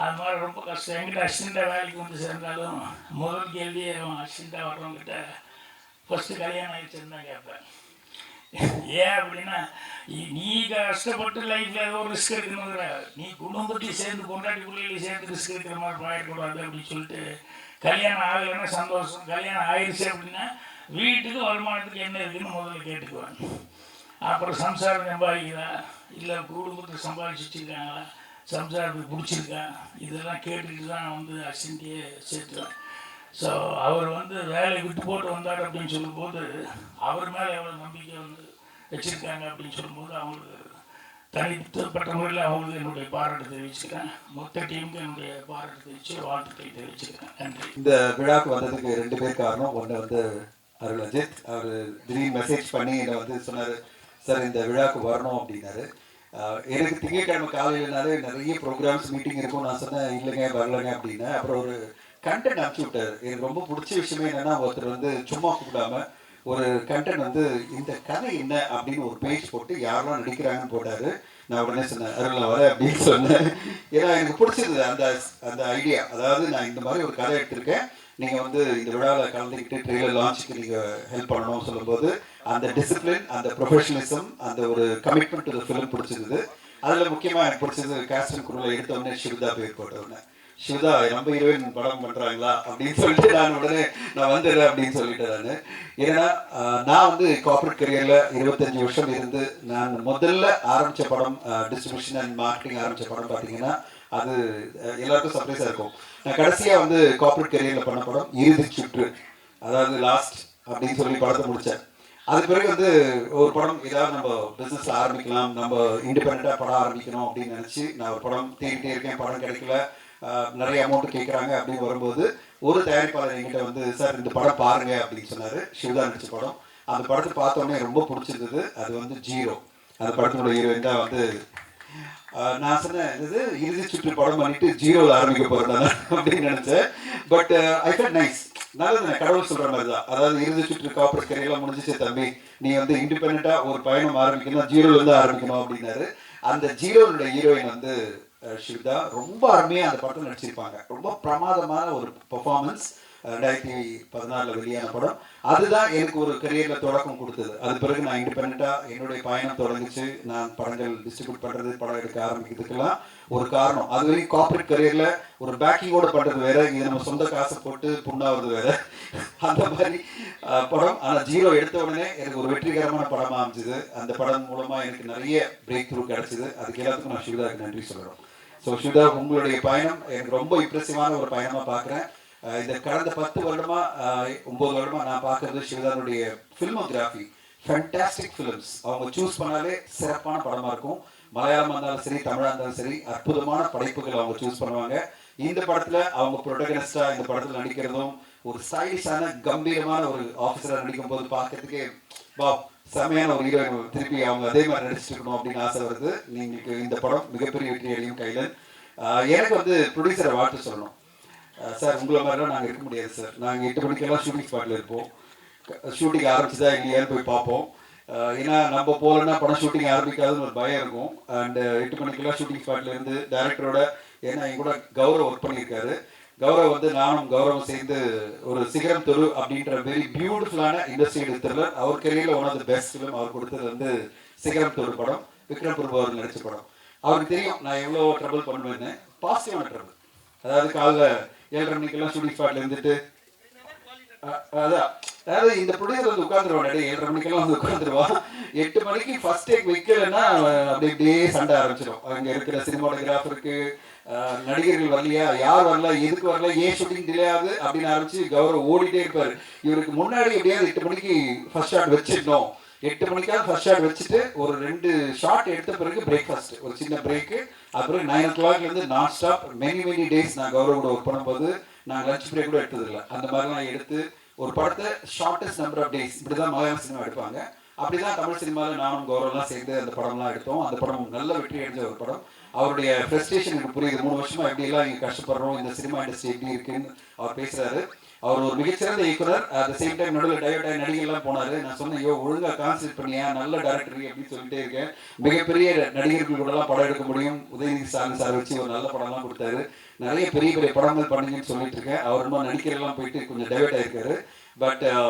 அது மாதிரி ரொம்ப கஷ்டம். என்கிட்ட அசிஸ்டண்ட்டாக வேலைக்கு வந்து சேர்ந்தாலும் முதல் கேள்வியே அவன் அசிஸ்டண்ட்டாக வர்றவங்கிட்ட ஃபஸ்ட்டு கல்யாணம் ஆகிடுச்சுன்னு தான் கேட்பேன். ஏன் அப்படின்னா நீ கஷ்டப்பட்டு லைஃப்பில் ஏதோ ஒரு ரிஸ்க் எடுக்கணுங்கிற, நீ குடும்பத்தையும் சேர்ந்து பொண்டாட்டி பிள்ளைகளையும் சேர்ந்து ரிஸ்க் எடுக்கிற மாதிரி போயிடக்கூடாது அப்படின்னு சொல்லிட்டு கல்யாணம் ஆகலைன்னா சந்தோஷம், கல்யாணம் ஆயிடுச்சு அப்படின்னா வீட்டுக்கு வருமானத்துக்கு என்ன இருக்குதுன்னு முதல்ல கேட்டுக்குவேன். அப்புறம் சம்சாரம் சம்பாதிக்கிறா இல்லை குடும்பத்துக்கு சம்பாதிச்சு வச்சுருக்காங்களா, சம்சாரத்துக்கு பிடிச்சிருக்கா, இதெல்லாம் கேட்டுக்கிட்டு தான் வந்து அசிஸ்டண்ட்டையே சேர்த்துவேன். ஸோ அவர் வந்து வேலையை விட்டு போட்டு வந்தார் அப்படின்னு சொல்லும்போது அவர் மேலே எவ்வளோ நம்பிக்கை வந்து வச்சுருக்காங்க அப்படின்னு சொல்லும்போது அவங்களுக்கு தனிப்பட்ட முறையில் அவங்களுக்கு என்னுடைய பாராட்டு தெரிவிச்சுக்கிறேன். மொத்த டீமுக்கு என்னுடைய பாராட்டு தெரிவித்து வாழ்த்துக்களை தெரிவிச்சுக்கிறேன். நன்றி. இந்த விழாவுக்கு வந்ததுக்கு 2 பேர் காரணம். ஒன்று வந்து அருள் அஜித், அவர் திடீர்னு மெசேஜ் பண்ணி என்னை வந்து சொன்னார், சார் இந்த விழாவுக்கு வரணும் அப்படின்னாரு. எனக்கு திங்கட்கிழமை காலையிலனாலே நிறைய ப்ரோக்ராம்ஸ் மீட்டிங் இருக்கும். நான் சொன்னேன் இல்லைங்க வரலைங்க அப்படின்னு. அப்புறம் ஒரு கண்டென்ட் அனுப்பிச்சு விட்டார். எனக்கு ரொம்ப பிடிச்ச விஷயமே என்னென்னா, ஒருத்தர் வந்து சும்மா கூப்பிடாம ஒரு கண்டென்ட் வந்து இந்த கதை என்ன அப்படின்னு ஒரு பேஜ் போட்டு யாரெல்லாம் நடிக்கிறாங்கன்னு போட்டார். நான் உடனே சொன்னேன் அருள் வர அப்படின்னு சொன்னேன். ஏன்னா எனக்கு பிடிச்சது அந்த அந்த ஐடியா. அதாவது நான் இந்த மாதிரி ஒரு கதை எடுத்திருக்கேன், நீங்கள் வந்து இந்த விழாவில் கலந்துக்கிட்டு ட்ரெய்லர் லான்ச்சுக்கு நீங்கள் ஹெல்ப் பண்ணணும்னு சொல்லும்போது அந்த டிசிப்ளின், அந்த ப்ரொஃபஷனலிசம், அந்த ஒரு கமிட்மெண்ட் டு த ஃபிலிம் பிடிச்சிருந்தது. அதில் முக்கியமாக எனக்கு பிடிச்சது கேஸ்ட் அண்ட் குரூவில் எடுத்தோடனே சிவதா பேர் போட்டவுடனே சிவதா நம்ம ஹீரோயின் படம் பண்ணுறாங்களா அப்படின்னு சொல்லிட்டு நான் வந்துடுறேன் அப்படின்னு சொல்லிட்டேன் நான். ஏன்னா நான் வந்து கார்பரேட் கரியரில் 25 வருஷம் இருந்து நான் முதல்ல ஆரம்பித்த படம் டிஸ்ட்ரிபியூஷன் அண்ட் மார்க்கெட்டிங் ஆரம்பித்த படம் பார்த்தீங்கன்னா அது எல்லாருக்கும் சர்ப்ரைஸாக இருக்கும். நான் கடைசியாக வந்து கார்பரேட் கரியரில் பண்ண படம் இறுதி சுற்று, அதாவது லாஸ்ட் அப்படின்னு சொல்லி படத்தை முடித்தேன். அது பிறகு வந்து ஒரு படம் ஏதாவது நம்ம பிஸ்னஸில் ஆரம்பிக்கலாம், நம்ம இண்டிபெண்ட்டாக படம் ஆரம்பிக்கணும் அப்படின்னு நினச்சி நான் ஒரு படம் தேடிட்டே இருக்கேன். படம் கிடைக்கல, நிறைய அமௌண்ட் கேட்குறாங்க அப்படின்னு வரும்போது ஒரு தயாரிப்பாளர் என்கிட்ட வந்து சார் இந்த படம் பாருங்க அப்படின்னு சொன்னார். சிவதா நடிச்ச படம். அந்த படத்தை பார்த்தோன்னே ரொம்ப பிடிச்சிருந்தது. அது வந்து ஜீரோ, அந்த படத்தினுடைய ஹீரோயின் தான் வந்து நான் சொன்னேன் இது இறுதி சுற்று படம் பண்ணிட்டு ஜீரோவில் ஆரம்பிக்க போகிறேன் அப்படின்னு நினச்சேன். பட் ஐ ஃபெல்ட் நைஸ், நல்லது. கடவுள் சொல்கிற மாதிரி தான். அதாவது இறுதி சுற்று கார்பரேட் கரியெல்லாம் முடிஞ்சிச்சு தம்பி, நீ வந்து இண்டிபெண்ட்டாக ஒரு பயணம் ஆரம்பிக்கணும், ஜீரோலேருந்து ஆரம்பிக்கணும் அப்படின்னாரு. அந்த ஜீரோனுடைய ஹீரோயின் வந்து சிவதா ரொம்ப அருமையாக அந்த படத்தில் நடிச்சிருப்பாங்க. ரொம்ப பிரமாதமான ஒரு பெர்ஃபார்மன்ஸ். 2014 வெளியான படம். அதுதான் எனக்கு ஒரு கரியரில் தொடக்கம் கொடுத்தது. அது பிறகு நான் இண்டிபெண்ட்டாக என்னுடைய பயணம் தொடங்கிச்சு. நான் படங்கள் டிஸ்ட்ரிபியூட் பண்ணுறது, படம் எடுக்க ஆரம்பிக்கிறதுக்கெல்லாம் ஒரு காரணம். அது வரைக்கும் கார்பரேட் கரியரில் ஒரு பேக்கிங்கோடு பண்ணுறது வேறு, இது நம்ம சொந்த காசை போட்டு புண்ணாவது வேறு, அந்த மாதிரி படம். ஆனால் ஜீரோ எடுத்த உடனே எனக்கு ஒரு வெற்றிகரமான படமாக அமைஞ்சுது. அந்த படம் மூலமாக எனக்கு நிறைய பிரேக் த்ரூ கிடச்சிது. அதுக்கு எல்லாத்துக்கும் நான் சிவதாவுக்கு நன்றி சொல்கிறோம். ஸோ சிவதா, உங்களுடைய பயணம் எனக்கு ரொம்ப இம்ப்ரெசிவான ஒரு பயணமாக பார்க்குறேன். இந்த கடந்த 10 வருடமா 9 வருடமா நான் பார்க்கறது சிவதானுடைய ஃபில்மோகிராஃபி. ஃபேண்டாஸ்டிக் ஃபிலிம்ஸ் அவங்க சூஸ் பண்ணாலே சிறப்பான படமாக இருக்கும். மலையாளமாக இருந்தாலும் சரி, தமிழாக இருந்தாலும் சரி, அற்புதமான படைப்புகள் அவங்க சூஸ் பண்ணுவாங்க. இந்த படத்தில் அவங்க ப்ரொட்டகனிஸ்டாக இந்த படத்தில் நடிக்கிறதும், ஒரு ஸ்டைலிஷான கம்பீரமான ஒரு ஆஃபீஸராக நடிக்கும் போது பார்க்கறதுக்கே வா செமையான ஒரு ஹீரோயின் திருப்பி அவங்க அதே மாதிரி நடிச்சிருக்கணும் அப்படின்னு ஆசை வருது. நீங்கள் இந்த படம் மிகப்பெரிய வெற்றி அடையும் கைலன். எனக்கு வந்து ப்ரொடியூசரை வாழ்த்து சொல்லணும். சார் உங்களை மாதிரிலாம் நாங்கள் இருக்க முடியாது சார். நாங்கள் 8 மணிக்கெல்லாம் ஷூட்டிங் ஸ்பாட்டில் இருப்போம். ஷூட்டிங் ஆரம்பிச்சுதா இல்லையான்னு போய் பார்ப்போம். ஏன்னா நம்ம போகலன்னா படம் ஷூட்டிங் ஆரம்பிக்காதுன்னு ஒரு பயம் இருக்கும். அண்ட் 8 மணிக்கெல்லாம் ஷூட்டிங் ஸ்பாட்டில் இருந்து டைரக்டரோட, ஏன்னா என் கூட கௌரவ் ஒர்க் பண்ணியிருக்காரு. கௌரவ் வந்து நானும் கௌரவம் சேர்ந்து ஒரு சிகரம் தொரு அப்படின்ற வெரி பியூட்டிஃபுல்லான இண்டஸ்ட்ரியல் த்ரில்லர், அவர் கரியரில் one of the best film அவர் கொடுத்தது வந்து சிகரம் தொரு படம். விக்ரம் பிரபு அவர் நடித்த படம். அவருக்கு தெரியும் நான் எவ்வளோ ட்ரபிள் பண்ணுவேன்னு. பாசிட்டிவான ட்ரபிள், அதாவது காலைல 7:30 மணிக்கெல்லாம் ஷூட்டிங் ஸ்பாட்டில் இருந்துட்டு அதாவது இந்த ப்ரொடியூசர் வந்து உட்காந்துருவான். 7:30 மணிக்கெல்லாம் வந்து உட்காந்துருவான். 8 மணிக்கு ஃபர்ஸ்ட் டேக் வைக்கலைன்னா அப்படி இப்படியே சண்டை ஆரம்பிச்சிடும். அங்கே இருக்கிற சினிமாட்டோகிராஃபருக்கு, நடிகர்கள் வரலையா, யார் வரல, எதுக்கு வரல, ஏன் ஷூட்டிங் டிலே ஆகுது அப்படின்னு ஆரம்பிச்சு கௌரவ் ஓடிட்டே இருப்பார். இவருக்கு முன்னாடி எப்படியாவது 8 மணிக்கு ஃபர்ஸ்ட் ஷாட் வச்சிடணும். 8 மணிக்காவது ஃபர்ஸ்ட் ஷாட் வச்சுட்டு ஒரு 2 ஷாட் எடுத்த பிறகு பிரேக்ஃபாஸ்ட், ஒரு சின்ன பிரேக்கு. அப்புறம் 9 o'clockலேருந்து நான் ஸ்டாப் மெனி டேஸ் நான் கௌரவோட ஒர்க் பண்ணும்போது நான் லஞ்ச் பிரேக் கூட எடுத்ததில்லை. அந்த மாதிரிலாம் எடுத்து ஒரு படத்தை ஷார்ட்டஸ்ட் நம்பர் ஆஃப் டேஸ், இப்படி தான் மலையாள சினிமா எடுப்பாங்க. அப்படி தான் தமிழ் சினிமாவில் நானும் கௌரவம்லாம் சேர்ந்து அந்த படம்லாம் எடுத்தோம். அந்த படம் நல்ல வெற்றி அடைஞ்ச ஒரு படம். அவருடைய ஃப்ரஸ்ட்ரேஷன் எனக்கு புரியுது. 3 வருஷமா எப்படியெல்லாம் இங்கே கஷ்டப்படுறோம், இந்த சினிமா இண்டஸ்ட்ரி எப்படி இருக்குன்னு அவர் பேசுகிறாரு. அவர் ஒரு மிகச்சிறந்த இயக்குனர். அட் சேம் டைம் நடுவில் டைவர்ட் ஆகி நடிகர்லாம் போனார். நான் சொன்னேன், ஐயோ ஒழுங்காக கான்சன்ட்ரேட் பண்ணியா, நல்ல டேரக்டர் அப்படின்னு சொல்லிட்டே இருக்கேன். மிகப்பெரிய நடிகர்கள் கூடலாம் படம் எடுக்க முடியும். உதயநிதி ஸ்டாலின் சார் வச்சு ஒரு நல்ல படம்லாம் கொடுத்தாரு. நிறைய பெரிய படங்கள் பண்ணுங்கன்னு சொல்லிட்டு இருக்கேன். அவர் இன்னும் நடிக்கிறெல்லாம் போயிட்டு கொஞ்சம் டைவர்ட் ஆகிருக்காரு. பட்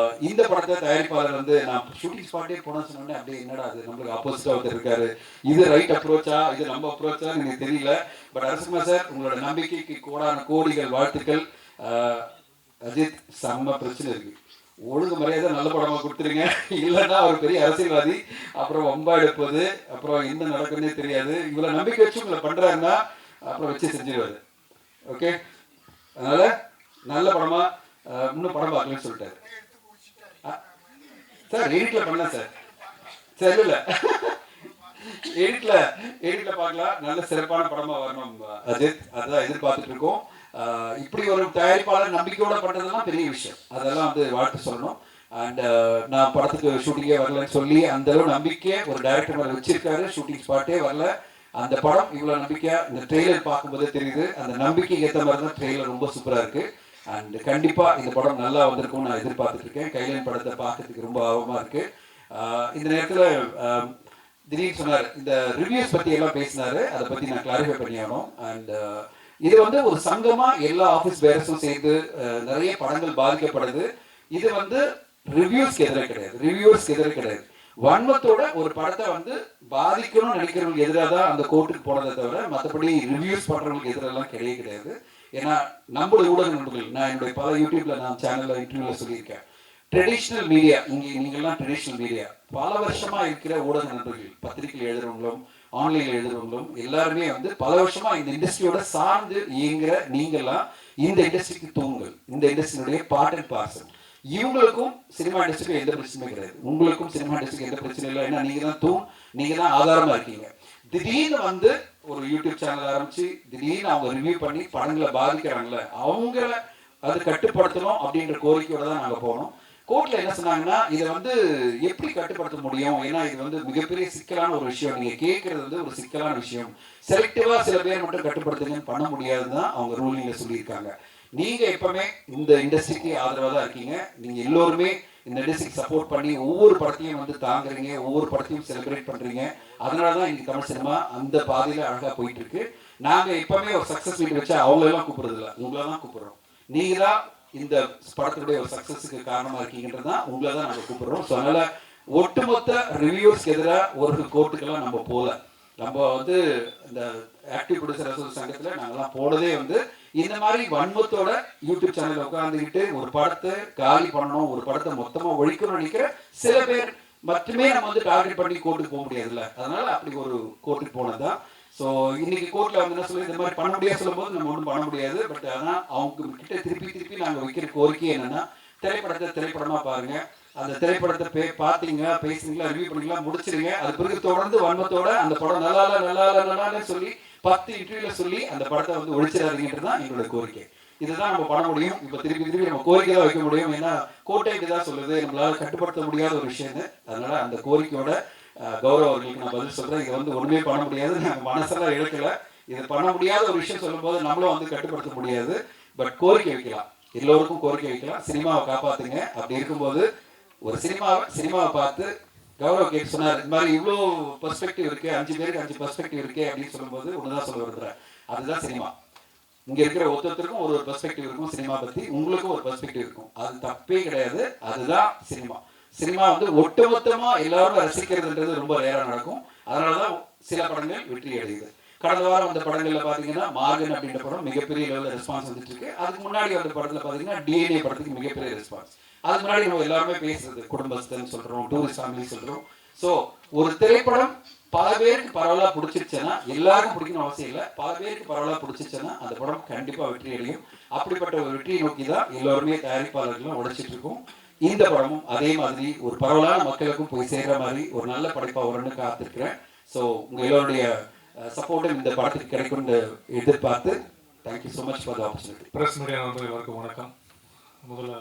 இந்த படத்தை தயாரிப்பாளர் வந்து நான் ஷூட்டிங் ஸ்பாட்டே போனேன்னு சொன்னோடனே அப்படியே என்னடா அது நம்மளுக்கு ஆப்போசிட்டாக ஒருத்தர் இருக்காரு, இது ரைட் அப்ரோச்சா, இது நம்ம அப்ரோச்சான்னு எனக்கு தெரியல. பட் அரசுகுமார் சார், உங்களோட நம்பிக்கைக்கு கோடிகள் வாழ்த்துக்கள். அஜித், செம்ம பிரச்சனை இருக்கு, ஒழுங்கு மரியாதை நல்ல படமாக கொடுத்துருங்க. இல்லைன்னா அவர் பெரிய அரசியல்வாதி, அப்புறம் வம்பா எடுப்பது, அப்புறம் என்ன நடக்குன்னே தெரியாது. இவ்வளோ நம்பிக்கை வச்சு உங்களை பண்ணுறாருன்னா அப்புறம் வச்சு செஞ்சிருவாரு. ஓகே, அதனால நல்ல படமா இன்னும் படம் பார்க்கலன்னு சொல்லிட்டாரு சார். எடிட்ல பண்ணலாம் சார். சார் இல்லை எடிட்ல பார்க்கலாம். நல்ல சிறப்பான படமா வரணும் அஜித், அதான் எதிர்பார்த்துட்டு இருக்கோம். இப்படி ஒரு தயாரிப்பாளர் நம்பிக்கையோட பண்றதுலாம் பெரிய விஷயம். அதெல்லாம் வந்து வாழ்த்து சொல்லணும். அண்ட் நான் படத்துக்கு ஷூட்டிங்கே வரலன்னு சொல்லி அந்த அளவு நம்பிக்கை ஒரு டைரக்டர் மேலே வச்சிருக்காரு. ஷூட்டிங் ஸ்பாட்டே வரல. அந்த படம் இவ்வளோ நம்பிக்கையா இந்த ட்ரெய்லர் பார்க்கும்போதே தெரியுது. அந்த நம்பிக்கைக்கு ஏற்ற மாதிரி தான் ட்ரெய்லர் ரொம்ப சூப்பராக இருக்கு. அண்ட் கண்டிப்பா இந்த படம் நல்லா வந்திருக்கும்னு நான் எதிர்பார்த்துட்டு இருக்கேன். கைலன் படத்தை பார்க்கறதுக்கு ரொம்ப ஆர்வமா இருக்கு. இந்த நேரத்தில் திடீர்னு சொன்னார், இந்த ரிவ்யூஸ் பத்தி எல்லாம் பேசினாரு. அதை பத்தி நான் கிளாரிஃபை பண்ணி ஆகணும். அண்ட் இது வந்து ஒரு சங்கமா எல்லா ஆஃபீஸ் பேரஸும் சேர்ந்து நிறைய படங்கள் பாதிக்கப்படுது. இது வந்து ரிவ்யூஸ்க்கு எதிராக கிடையாது. வன்மத்தோட ஒரு படத்தை வந்து பாதிக்கணும்னு நினைக்கிறவங்களுக்கு எதிராக தான் அந்த கோர்ட்டுக்கு போனதை தவிர மற்றபடி ரிவ்யூஸ் பண்றவங்களுக்கு எதிரெல்லாம் கிடையாது. ஏன்னா நம்மளுடைய ஊடக நண்பர்கள், நான் என்னுடைய பல யூடியூப்ல நான் சேனல்ல இன்டர்வியூல சொல்லியிருக்கேன், ட்ரெடிஷ்னல் மீடியா, நீங்கள்லாம் ட்ரெடிஷ்னல் மீடியா பல வருஷமா இருக்கிற ஊடக நண்பர்கள், பத்திரிகையில் எழுதுறவங்களும் ஆன்லைன்ல எழுதுறவங்களும் எல்லாருமே வந்து பல வருஷமா இந்த இண்டஸ்ட்ரியோட சார்ந்து இயங்குற நீங்கள்லாம் இந்த இண்டஸ்ட்ரிக்கு தூங்குங்கள், இந்த இண்டஸ்ட்ரியினுடைய பார்ட் அண்ட் பார்சல். இவங்களுக்கும் சினிமா இண்டஸ்ட்ரிக்கும் எந்த பிரச்சனையும் கிடையாது, உங்களுக்கும் சினிமா இண்டஸ்ட்ரிக்கு எந்த பிரச்சனையும் இல்லை. ஏன்னா நீங்க தான் நீங்க தான் ஆதாரமா இருக்கீங்க. திடீர்னு வந்து ஒரு யூடியூப் சேனல் ஆரம்பிச்சு திடீர்னு அவங்க ரிவ்யூ பண்ணி படங்களை பாதிக்கிறாங்கல்ல, அவங்கள அது கட்டுப்படுத்தணும் அப்படின்ற கோரிக்கையோட தான் நாங்கள் போனோம். கோர்ட்ல என்ன சொன்னாங்கன்னா, இதை வந்து எப்படி கட்டுப்படுத்த முடியும், ஏன்னா இது வந்து மிகப்பெரிய சிக்கலான ஒரு விஷயம், நீங்க கேட்கறது வந்து ஒரு சிக்கலான விஷயம், செலக்டிவா சில பேர் மட்டும் கட்டுப்படுத்துங்கன்னு பண்ண முடியாதுன்னு தான் அவங்க ரூலிங்ல சொல்லியிருக்காங்க. நீங்க எப்பவுமே இந்த இண்டஸ்ட்ரிக்கு ஆதரவா தான் இருக்கீங்க. நீங்க எல்லோருமே இந்த இண்டஸ்ட்ரிக்கு சப்போர்ட் பண்ணி ஒவ்வொரு படத்தையும் வந்து தாங்குறீங்க, ஒவ்வொரு படத்தையும் செலிப்ரேட் பண்றீங்க. அதனாலதான் இன்னைக்கு தமிழ் சினிமா அந்த பாதையில அழகா போயிட்டு இருக்கு. நாங்க எப்பவுமே ஒரு சக்சஸ் மீட் வச்சா அவங்களெல்லாம் கூப்பிடுறது இல்லை, உங்களை தான் கூப்பிடுறோம். நீங்க தான் இந்த படத்துடைய ஒரு சக்சஸுக்கு காரணமா இருக்கீங்கன்றது தான் உங்களை தான் நாங்கள் கூப்பிடுறோம். ஸோ அதனால ஒட்டுமொத்த ரிவ்யூஸ்க்கு எதிராக ஒரு கோர்ட்டுக்கெல்லாம் நம்ம போகல. நம்ம வந்து இந்த ஆக்டிவ் ப்ரொடியூசர் அசோசியேஷன் சங்கத்தில் நாங்கள்லாம் போனதே வந்து இந்த மாதிரி வன்மத்தோட யூடியூப் சேனல் உட்காந்துக்கிட்டு ஒரு படத்தை காலி பண்ணணும், ஒரு படத்தை மொத்தமாக ஒழிக்கணும்னு நினைக்கிற சில பேர் மட்டுமே நம்ம வந்து டார்கெட் பண்ணி கோர்ட்டுக்கு போக முடியாதுல்ல. அதனால அப்படி ஒரு கோர்ட்டுக்கு போனதுதான். ஸோ இன்னைக்கு கோர்ட்டில் வந்து என்ன சொல்லி இந்த மாதிரி பண்ண முடியாது சொல்லும்போது நம்ம ஒன்றும் பண்ண முடியாது. பட் ஆனால் அவங்க கிட்ட திருப்பி நாங்கள் வைக்கிற கோரிக்கை என்னன்னா, திரைப்படத்தை திரைப்படமாக பாருங்க, அந்த திரைப்படத்தை பார்த்தீங்க, பேசுனீங்களா, ரிவ்யூ பண்ணீங்களா, முடிச்சிருங்க. அது பிறகு தொடர்ந்து வன்மத்தோட அந்த படம் நல்லா சொல்லி 10 இன்டர்வியூல சொல்லி அந்த படத்தை வந்து ஒழிச்சிடாதீங்கன்றது தான் எங்களோட கோரிக்கை. இதுதான் நம்ம பண்ண முடியும். இப்போ திருப்பி நம்ம கோரிக்கை தான் வைக்க முடியும். ஏன்னா கோர்ட்டை இதுதான் சொல்லுது, நம்மளால கட்டுப்படுத்த முடியாத ஒரு விஷயம். அதனால அந்த கோரிக்கையோட கௌரவ அவர்களுக்கு நான் பதில் சொல்றேன். இதை வந்து ஒண்ணுமே பண்ண முடியாது, நாங்க மனசெல்லாம் இழக்கல. இது பண்ண முடியாத ஒரு விஷயம் சொல்லும் போது நம்மளும் வந்து கட்டுப்படுத்த முடியாது. பட் கோரிக்கை வைக்கலாம், எல்லோருக்கும் கோரிக்கை வைக்கலாம், சினிமாவை காப்பாத்துங்க. அப்படி இருக்கும்போது ஒரு சினிமாவை பார்த்து கௌரவ கேட்டு சொன்னார், இந்த மாதிரி இவ்வளோ பெர்ஸ்பெக்டிவ் இருக்கு, 5 பேருக்கு 5 பெர்ஸ்பெக்டிவ் இருக்கு அப்படின்னு சொல்லும்போது ஒண்ணுதான் சொல்ல விரும்புறேன், அதுதான் சினிமா. இங்க இருக்கிற ஒருத்தருக்கும் ஒரு பெர்ஸ்பெக்டிவ் இருக்கும் சினிமா பத்தி, உங்களுக்கும் ஒரு பெர்ஸ்பெக்டிவ் இருக்கும், அது தப்பே கிடையாது, அதுதான் சினிமா. சினிமா வந்து ஒட்டுமொத்தமா எல்லாரும் ரசிக்கிறதுன்றது ரொம்ப ரேரா நடக்கும். அதனாலதான் சில படங்கள் வெற்றி அடையுது. கடந்த வாரம் அந்த படங்கள்ல பாத்தீங்கன்னா மார்கன் அப்படின்ற படம் மிகப்பெரிய லெவலில் ரெஸ்பான்ஸ் வந்துட்டு இருக்கு. அதுக்கு முன்னாடி அந்த படத்துல பாத்தீங்கன்னா டிஎன்ஏ படத்துக்கு மிகப்பெரிய ரெஸ்பான்ஸ். அதுக்கு முன்னாடி நம்ம எல்லாருமே பேசுறது குடும்பஸ்தன் சொல்றோம், டூரிஸ்ட் ஃபேமிலி சொல்றோம். ஸோ ஒரு திரைப்படம் பல பேருக்கு பரவலா பிடிச்சிருச்சுன்னா, எல்லாருக்கும் பிடிக்கணும் அவசியம் இல்லை, பல பேருக்கு பரவலா பிடிச்சிருச்சுன்னா அந்த படம் கண்டிப்பா வெற்றி அடையும். அப்படிப்பட்ட ஒரு வெற்றியை நோக்கி தான் எல்லோருமே தயாரிப்பாளர்களும் உழைச்சிட்டு இருக்கோம். இந்த படமும் அதே மாதிரி ஒரு பரவலான மக்களுக்கும் போய் சேர்ற மாதிரி ஒரு நல்ல படைப்பா வரும்னு காத்திருக்கிறேன். ஸோ உங்க எல்லோருடைய சப்போர்ட்டும் இந்த படத்துக்கு கிடைக்கும்னு எதிர்பார்த்து thank you so much for the opportunity. Press media நண்பர்கள் எல்லாருக்கும் வணக்கம். முதல்ல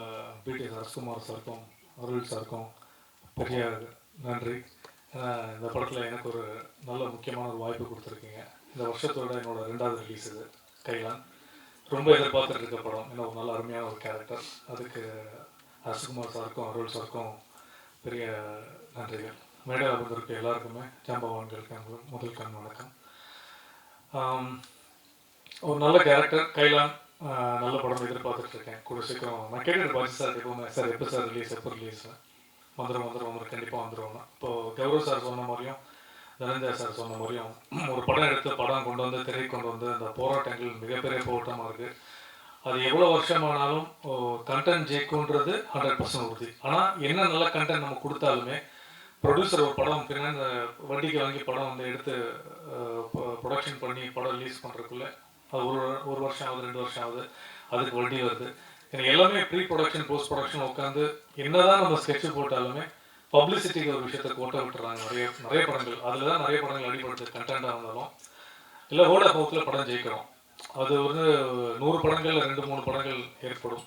பிடிஎஸ் அரசுகுமார் சாருக்கும் அருள் சாருக்கும் பெரிய நன்றி. இந்த படத்தில் எனக்கு ஒரு நல்ல முக்கியமான ஒரு வாய்ப்பு கொடுத்துருக்கீங்க. இந்த வருஷத்தோட என்னோட 2வது ரிலீஸ் இது கைலான். ரொம்ப எதிர்பார்த்துட்டு இருக்க படம், ஏன்னா ஒரு நல்ல அருமையான ஒரு கேரக்டர். அதுக்கு அரசுகுமார் சாருக்கும் அருள் சாருக்கும் பெரிய நன்றிகள். மேடையில் வந்திருக்க எல்லாருக்குமே ஜாம்பவான்களுக்கு முதல் கண் வணக்கம். ஒரு நல்ல கேரக்டர் கைலான், நல்ல படம் எதிர்பார்த்துட்டு இருக்கேன். கூட சீக்கிரம் நான் கேட்டுட்டு பாஜி சார் எப்பவுமே சார் எப்போ சார் ரிலீஸ், எப்போ ரிலீஸ், வந்துடும் கண்டிப்பாக வந்துடுவோம். இப்போது கௌரவ் சார் சொன்ன மாதிரியும் தனஞ்சயா சார் சொன்ன மாதிரியும் ஒரு படம் எடுத்து படம் கொண்டு வந்து திரை கொண்டு வந்து அந்த போராட்டங்கள் மிகப்பெரிய போராட்டமாக இருக்குது. அது எவ்வளோ வருஷமானாலும் கண்டென்ட் ஜெயிக்கும்ன்றது 100% உறுதி. ஆனால் என்ன நல்ல கண்டென்ட் நம்ம கொடுத்தாலுமே ப்ரொடியூசர் ஒரு படம் பின்னாடி வண்டிக்கு வாங்கி படம் வந்து எடுத்து ப்ரொடக்ஷன் பண்ணி படம் ரிலீஸ் பண்ணுறதுக்குள்ளே அது ஒரு வருஷம் ஆகுது, 2 வருஷம் ஆகுது, அதுக்கு வண்டி வருது. எனக்கு எல்லாமே ப்ரீ ப்ரொடக்ஷன் போஸ்ட் ப்ரொடக்ஷன் உட்காந்து என்னதான் நம்ம ஸ்கெட்சு போட்டாலுமே பப்ளிசிட்டிக்கு ஒரு விஷயத்தை ஓட்ட விட்டுறாங்க நிறைய படங்கள். அதில் தான் நிறைய படங்கள் அடிபடுது. கண்டென்ட்டாக இருந்தாலும் இல்லை வேர்ட் ஆஃப் மவுத்தில் படம் ஜெயிக்கிறோம். அது வந்து 100 படங்கள் 2-3 படங்கள் ஏற்படும்.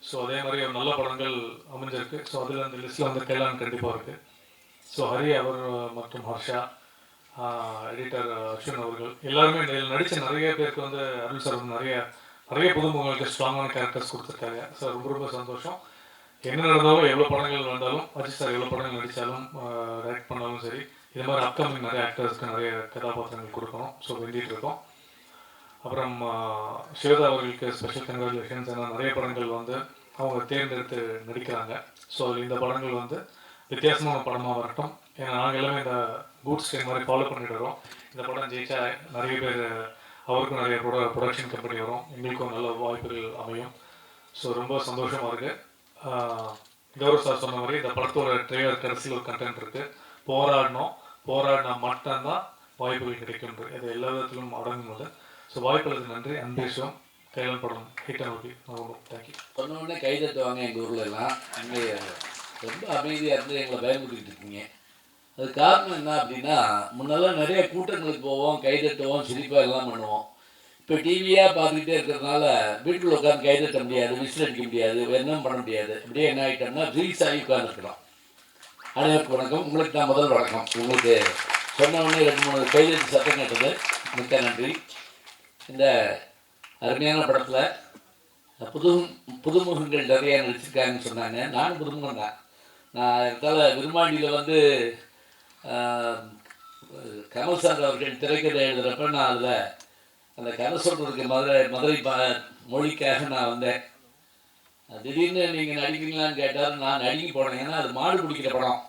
ஸோ அதே மாதிரி ஒரு நல்ல படங்கள் அமைஞ்சிருக்கு. ஸோ அதில் அந்த லிஸ்ட்டில் வந்து கைலான் கண்டிப்பாக இருக்குது. ஸோ ஹரி அவர் மற்றும் ஹர்ஷா, எடிட்டர் அஸ்வின் அவர்கள் எல்லாருமே நடித்த நிறைய பேருக்கு வந்து அருள் சார் வந்து நிறைய புதுமுகங்களுக்கு ஸ்ட்ராங்கான கேரக்டர்ஸ் கொடுத்துருக்காங்க. சார் ரொம்ப சந்தோஷம். என்ன நடந்தாலும் எவ்வளோ படங்கள் வந்தாலும் அஜித் சார் எவ்வளோ படங்கள் நடித்தாலும் டைரக்ட் பண்ணாலும் சரி, இது மாதிரி அப்கமிங் நிறைய ஆக்டர்ஸ்க்கு நிறைய கதாபாத்திரங்கள் கொடுக்கணும். ஸோ வேண்டிகிட்டு இருக்கோம். அப்புறம் ஸ்வேதா அவர்களுக்கு ஸ்பெஷல் கங்க்ராச்சுலேஷன்ஸ். ஏன்னா நிறைய படங்கள் வந்து அவங்க தேர்ந்தெடுத்து நடிக்கிறாங்க. ஸோ இந்த படங்கள் வந்து வித்தியாசமான படமாக வரட்டும். ஏன்னா நாங்கள் எல்லாமே இந்த கூட்ஸ் ட்ரெயின் மாதிரி ஃபாலோ பண்ணிட்டு வரோம். இந்த படம் ஜெயிச்சா நிறைய பேர் அவருக்கும் நிறைய ப்ரொடக்ஷன் கம்பெனி வரும், எங்களுக்கும் நல்ல வாய்ப்புகள் அமையும். ஸோ ரொம்ப சந்தோஷமாக இருக்குது. கௌரவ் சார் சொன்ன மாதிரி இந்த படத்தோட ட்ரெய்லர் கடைசியில் ஒரு கண்டென்ட் இருக்குது, போராடினா மட்டும்தான் வாய்ப்புகள் கிடைக்கின்றது. இது எல்லா விதத்திலும் அடங்கும் போது. ஸோ வாய்ப்புகளுக்கு நன்றி. அன்பேஷம் கைலான் படம் ஹிட்டாக ஓகே. தேங்க்யூ. சொன்ன உடனே கை தட்டுவாங்க எங்கள் ஊரில் எல்லாம். இங்கே ரொம்ப அமைதியாக இருந்து எங்களை பயமுறுத்திட்டு இருக்கீங்க. அது காரணம் என்ன அப்படின்னா, முன்னெல்லாம் நிறைய கூட்டங்களுக்கு போவோம், கை தட்டுவோம், சிரிப்பாக எல்லாம் பண்ணுவோம். இப்போ டிவியாக பார்த்துக்கிட்டே இருக்கிறதுனால வீட்டுக்குள்ள உட்காந்து கை தட்ட முடியாது, விசில் அடிக்க முடியாது, என்ன பண்ண முடியாது. அப்படியே என்ன ஆகிட்டோம்னா ரீல்ஸ் ஆகி உட்காந்துருக்கலாம். அனைவருக்கும் வணக்கம். உங்களுக்கு தான் முதல் வணக்கம். உங்களுக்கு சொன்ன உடனே 2-3 கைதட்டு சத்தம் கேட்டது, மிக்க நன்றி. இந்த அருமையான படத்தில் புதுமுகங்கள் நிறைய நடிச்சிருக்காங்கன்னு சொன்னாங்க. நானும் புதுமுகம் தான். நான் இடத்துல விரும்மாண்டியில் வந்து கமல் சார் அவர்கள் திரைக்கதை எழுதுகிறப்ப நான் அதில் அந்த கதை சொல்கிறதுக்கு மதுரை மொழிக்காக நான் வந்தேன். திடீர்னு நீங்கள் நடிக்கிறீங்களான்னு கேட்டால் நான் நடிக்க போனேன். ஏன்னா அது மாடு பிடிக்கிற படம்.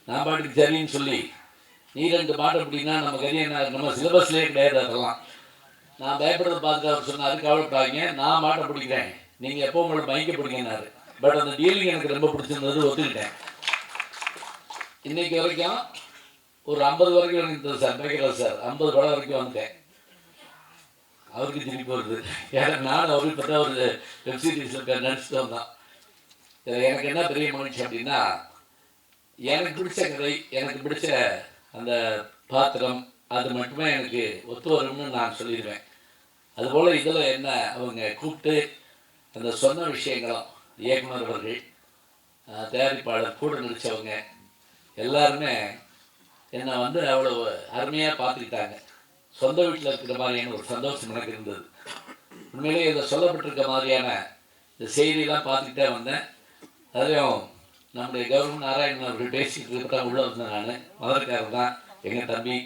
நான் பாட்டுக்கு சரின்னு சொல்லி நீ 2 மாடு பிடினா நம்ம கதையை நம்ம சிலபஸ்லேயே கிடையாது. அதெல்லாம் நான் பயப்படுறத பார்த்துட்டு அவர் சொன்னார், கவலைப்படாதீங்க, நான் மாட்டை பிடிக்கிறேன், நீங்கள் எப்போ உங்களை மைக்க பிடிக்கினாரு. பட் அந்த டீலிங் எனக்கு ரொம்ப பிடிச்சிருந்தது, ஒத்துக்கிட்டேன். இன்றைக்கி வரைக்கும் ஒரு 50 வரைக்கும் இருந்தது சார், பேக்கிறார் சார், 50 படம் வரைக்கும் வந்துட்டேன். அவருக்கு திருப்பி வருது. ஏன்னா நானும் அவருக்கு பார்த்தா ஒரு வெப்சீரிஸில் நடிச்சுட்டு வந்தான். எனக்கு என்ன பெரிய மகிழ்ச்சி அப்படின்னா, எனக்கு பிடிச்ச கதை, எனக்கு பிடிச்ச அந்த பாத்திரம், அது மட்டுமே எனக்கு ஒத்து வரும்னு நான் சொல்லிடுவேன். அதுபோல் இதில் என்ன அவங்க கூப்பிட்டு அந்த சொன்ன விஷயங்களும் இயக்குனர் அவர்கள், தயாரிப்பாளர், கூட நடித்தவங்க எல்லாருமே என்னை வந்து அவ்வளோ அருமையாக பார்த்துக்கிட்டாங்க. சொந்த வீட்டில் இருக்கிற மாதிரியான ஒரு சந்தோஷம் எனக்கு இருந்தது. உண்மையிலேயே இதில் சொல்லப்பட்டிருக்க மாதிரியான இந்த செய்தியெல்லாம் பார்த்துக்கிட்டே வந்தேன். அதுலேயும் நம்முடைய கௌரவ நாராயணன் அவர்கள் பேசிக்கிட்டு இருக்க உள்ளே வந்தேன். நான் மதுரைக்காரர் தான், எங்கள் தம்பி.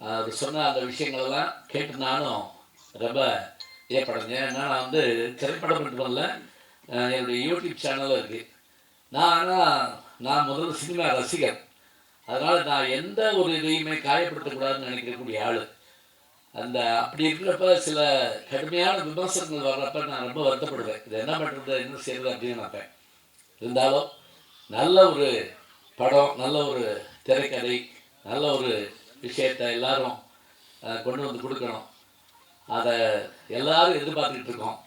அவர் சொன்ன அந்த விஷயங்களெல்லாம் கேட்டு நானும் ரொம்ப ஏற்படைஞ்சேன். ஏன்னா நான் வந்து திரைப்படம் மட்டுமல்ல, என்னுடைய யூடியூப் சேனலும் இருக்குது. நான் முதல்ல சினிமா ரசிகர். அதனால் நான் எந்த ஒரு இதையுமே காயப்படுத்தக்கூடாதுன்னு நினைக்கக்கூடிய ஆள். அப்படி இருக்கிறப்ப சில கடுமையான விமர்சனங்கள் வர்றப்ப நான் ரொம்ப வருத்தப்படுவேன். இது என்ன பண்ணுறது, என்ன செய்கிறது அப்படின்னு நினைப்பேன். இருந்தாலும் நல்ல ஒரு படம், நல்ல ஒரு திரைக்கதை, நல்ல ஒரு விஷயத்தை எல்லாரும் கொண்டு வந்து கொடுக்கணும். அதை எல்லாரும் எதிர்பார்த்துக்கிட்டு இருக்கோம்.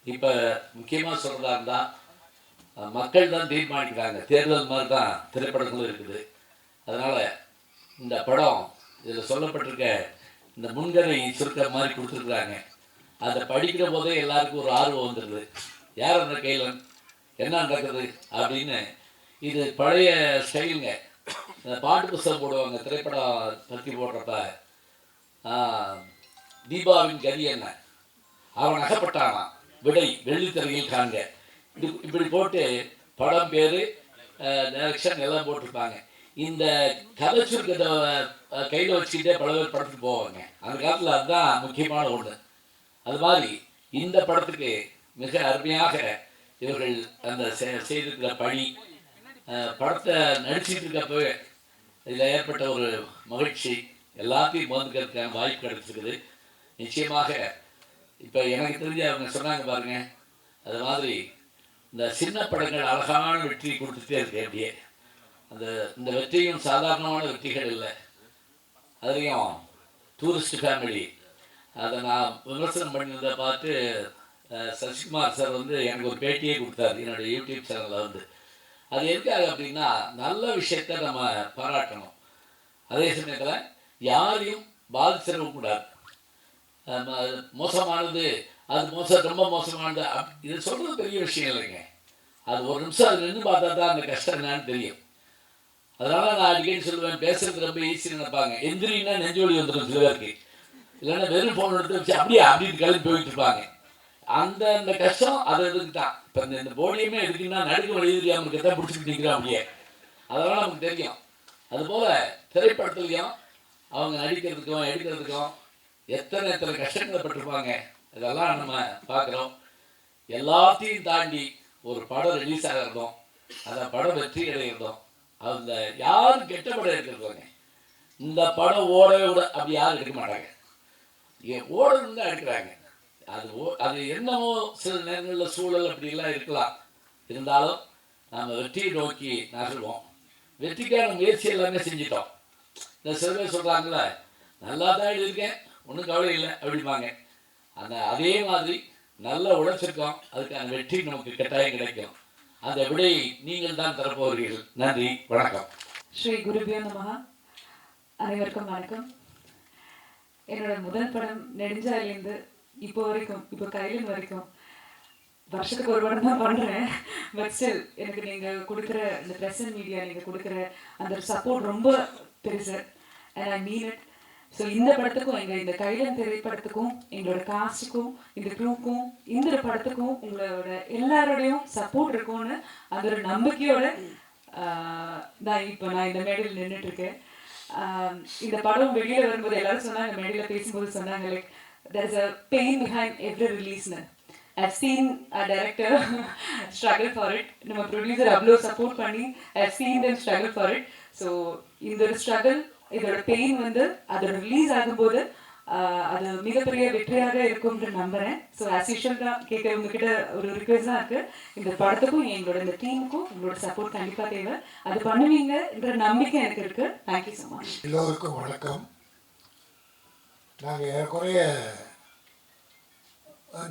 இப்போ முக்கியமாக சொல்கிறதா இருந்தால், மக்கள் தான் தீர்மானிக்கிறாங்க. தேர்தல் மாதிரி தான் திரைப்படங்களும் இருக்குது. அதனால் இந்த படம், இதில் சொல்லப்பட்டிருக்க இந்த முன்கதை சுருக்கிற மாதிரி கொடுத்துருக்குறாங்க. அதை படிக்கிற போதே எல்லாருக்கும் ஒரு ஆர்வம் வந்துடுது. யார் அந்த கைலன், என்ன நடக்குது அப்படின்னு. இது பழைய ஸ்டைலுங்க. இந்த பாட்டு புத்தகம் போடுவாங்க திரைப்படம் பற்றி போடுறப்ப, தீபாவின் கதி என்ன, அவன் அகப்பட்டானா, விடை வெள்ளித்திரையில் காண்க, இப்படி போட்டு படம் பேர், டைரக்ஷன் எல்லாம் போட்டிருப்பாங்க. இந்த கதை சுருக்கத்தை கையில் வச்சுக்கிட்டே பல பேர் படத்துக்கு போவாங்க. அந்த காலத்தில் அதுதான் முக்கியமான ஒன்று. அது மாதிரி இந்த படத்துக்கு மிக அருமையாக இவர்கள் அந்த செய்திருக்கிற பணி, படத்தை நடிச்சிட்டு இருக்கப்பவே இதில் ஏற்பட்ட ஒரு மகிழ்ச்சி, எல்லாத்தையும் மோந்துக்கிறதுக்கான வாய்ப்பு கிடைச்சிருக்குது. நிச்சயமாக இப்போ எனக்கு தெரிஞ்ச அவங்க சொன்னாங்க பாருங்க, அது மாதிரி இந்த சின்ன படங்கள் அழகான வெற்றி கொடுத்துட்டே இருக்கு. அப்படியே இந்த வெற்றியும் சாதாரணமான வெற்றிகள் இல்லை. அதுலேயும் டூரிஸ்ட் ஃபேமிலி, அதை நான் விமர்சனம் பண்ணியிருந்த பார்த்து சசிகுமார் சார் வந்து எனக்கு ஒரு பேட்டியே கொடுத்தாரு என்னுடைய யூடியூப் சேனலில் வந்து. அது எதுக்காக அப்படின்னா, நல்ல விஷயத்தை நம்ம பாராட்டணும், அதே சமயத்தில் யாரையும் பாதிச்சிடவும் கூடாது. மோசமானது, அது ரொம்ப மோசமானது, இது சொல்கிறது பெரிய விஷயம் இல்லைங்க. அது ஒரு நிமிஷம் அது நின்று பார்த்தா தான் அந்த கஷ்டம் என்னன்னு தெரியும். அதனால் நான் அடிக்கடி சொல்லுவேன், பேசுறது ரொம்ப ஈஸின்னு நினைப்பாங்க. எந்திரின்னா நெஞ்சோடி வந்துடும் சில பேருக்கு. இல்லைன்னா வெறும் ஃபோன் எடுத்து வச்சு அப்படியே அப்படின்னு கிளம்பி போயிட்டு இருப்பாங்க. அந்த கஷ்டம் அது எதுக்கு தான். இப்போ இந்த போடியுமே எதுக்குன்னா, நடுக்க வழி தெரியாமல் தான் பிடிச்சிட்டு நிற்கிறோம் அப்படியே. அதெல்லாம் நமக்கு தெரியும். அதுபோல் திரைப்படத்துலையும் அவங்க நடிக்கிறதுக்கும் எடுக்கிறதுக்கும் எத்தனை கஷ்டங்களை பட்டிருப்பாங்க. இதெல்லாம் நம்ம பார்க்குறோம். எல்லாத்தையும் தாண்டி ஒரு படம் ரிலீஸ் ஆகிறதும், அந்த படம் வெற்றி அடைகிறதும், அந்த யாரும் கெட்ட படம் எடுக்கிறதுங்க. இந்த படம் ஓடவே விட அப்படி யாரும் எடுக்க மாட்டாங்க. ஓடணும்னு தான் எடுக்கிறாங்க. அது என்னமோ சில நேரங்களில் சூழல் அப்படிலாம் இருக்கலாம். இருந்தாலும் நாம் வெற்றியை நோக்கி நகர்வோம். வெற்றிக்கான முயற்சி எல்லாமே செஞ்சிட்டோம். இந்த சில சொல்கிறாங்களே, நல்லா தான் எழுதியிருக்கேன், ஒன்றும் கவலை இல்லை அப்படிம்பாங்க. அதே மாதிரி நல்ல உழைச்சிருக்கோம், அதுக்கான வெற்றி நமக்கு கட்டாயம் கிடைக்கும். அந்த விடை நீங்கள் தான் தரப்போகிறீர்கள். நன்றி, வணக்கம். ஸ்ரீ குருபியோ நமஹ. அனைவருக்கும் வணக்கம். என்னோட முதல் படம் நெடுஞ்சாலையிலேருந்து இப்போ வரைக்கும், இப்போ கையில வரைக்கும் வருஷத்துக்கு ஒரு படம் தான் பண்ணுறேன். பட் ஸ்டில் எனக்கு நீங்கள் கொடுக்குற இந்த ப்ரெஸ் அண்ட் மீடியா, நீங்கள் கொடுக்குற அந்த சப்போர்ட் ரொம்ப பெருசு. And I mean it. So இந்த படத்துக்கும், இந்த கைலன் திரைப்படத்துக்கும், எங்களோட காஸ்ட்டுக்கும், இந்த க்ரூக்கும், இந்த படத்துக்கும் உங்களோட எல்லாரோடையும் சப்போர்ட் இருக்கும்னு அந்த ஒரு நம்பிக்கையோட நான் இந்த மேடையில் நின்றுட்டு இருக்கேன். இந்த படம் வெளியில் வரும்போது எல்லாரும் சொன்னாங்க, மேடையில் பேசும்போது சொன்னாங்க, like there is a pain behind every release. I've seen a director struggle for it. நம்ம ப்ரொடியூசர் அவ்வளோ சப்போர்ட் பண்ணி I've seen them struggle for it. So இந்த ஒரு ஸ்ட்ரகிள், இதோட பெயின் அதோட ரிலீஸ் ஆகும்போது அது மிகப்பெரிய வெற்றியாக இருக்கும்னு நம்புகிறேன். ஸோ ஆஸ் யூஷுவல் தான் கேட்குறவங்க கிட்ட ஒரு ரிக்வெஸ்ட் தான் இருக்குது. இந்த படத்துக்கும் எங்களோட இந்த டீமுக்கும் உங்களோட சப்போர்ட் கண்டிப்பாக தேவை. அது பண்ணுவீங்கன்ற நம்பிக்கை எனக்கு இருக்குது. Thank you so much. எல்லோருக்கும் வணக்கம். நாங்கள் ஏறக்குறைய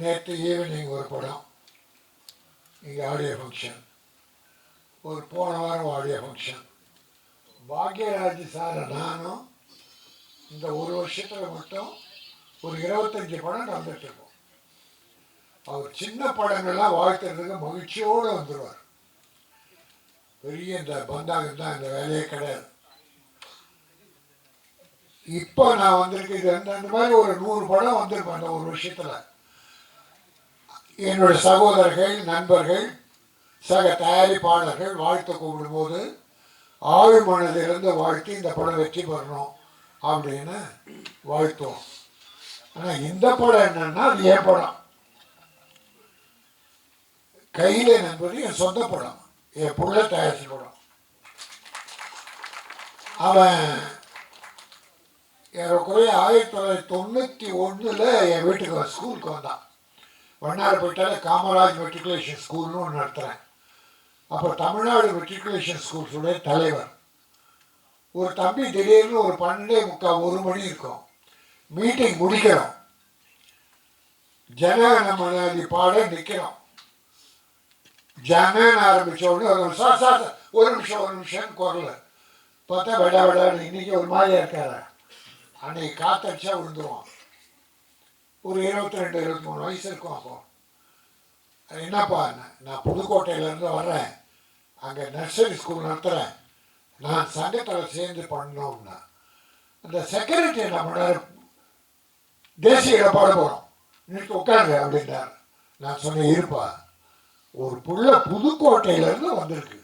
நேற்று ஈவினிங் ஒரு படம் இங்கே ஆடியோ ஃபங்க்ஷன், ஒரு போன வாரம் ஆடியோ ஃபங்க்ஷன். பாக்யராஜ் சார் நானும் இந்த ஒரு வருஷத்தில் மட்டும் ஒரு 25 படம் நடந்துட்டுருக்கோம். அவர் சின்ன படங்கள்லாம் வாழ்த்துறதுக்கு மகிழ்ச்சியோடு வந்துடுவார். பெரிய இந்த பந்தாங்க தான் இந்த வேலையே கிடையாது. இப்போ நான் வந்திருக்கு, இது அந்த மாதிரி ஒரு 100 படம் வந்திருப்பேன் அந்த ஒரு விஷயத்தில். என்னோட சகோதரர்கள், நண்பர்கள், சக தயாரிப்பாளர்கள் வாழ்த்து கூப்பிடும்போது ஆழ் மனதிலிருந்து வாழ்த்தி இந்த படம் வெற்றி பெறணும் அப்படின்னு வாழ்த்துவோம். ஆனால் இந்த படம் என்னன்னா, அது என் படம். கையில் என்பது என் சொந்த படம், என் புள்ள தயாரிச்ச படம். அவன் ஏறக்குறைய 1991 என் வீட்டுக்கு ஸ்கூலுக்கு வந்தான். வண்ணாரப்பேட்டையில் காமராஜ் மெட்ரிகுலேஷன் ஸ்கூல்னு ஒன்று நடத்துகிறேன். அப்போ தமிழ்நாடு மெட்ரிகுலேஷன் ஸ்கூல்ஸுடைய தலைவர் ஒரு தம்பி திடீர்னு ஒரு 12:45 1 மணி இருக்கும், மீட்டிங் முடிக்கிறோம், ஜனகணமனாதி பாட நிற்கிறோம். ஜனன்னு ஆரம்பித்த உடனே சார் சார் ஒரு நிமிஷம் குரல் பார்த்தா விடா விடான்னு இன்னைக்கு ஒரு மாதிரியா இருக்காரு. அன்னைக்கு காத்தடிச்சா விழுந்துருவான். ஒரு 22 23 வயசு இருக்கும். அப்போ என்னப்பா, நான் புதுக்கோட்டையிலேருந்து வர்றேன், அங்கே நர்சரி ஸ்கூல் நடத்துகிறேன், நான் சங்கத்தில் சேர்ந்து பண்ணோம்னா அந்த செக்ரட்டரி என்ன பண்ணார், தேசிய பாட போகிறோம், இன்னைக்கு உட்காருங்க அப்படின்றார். நான் சொன்னேன், இருப்பா, ஒரு புள்ள புதுக்கோட்டையிலேருந்து வந்திருக்கு,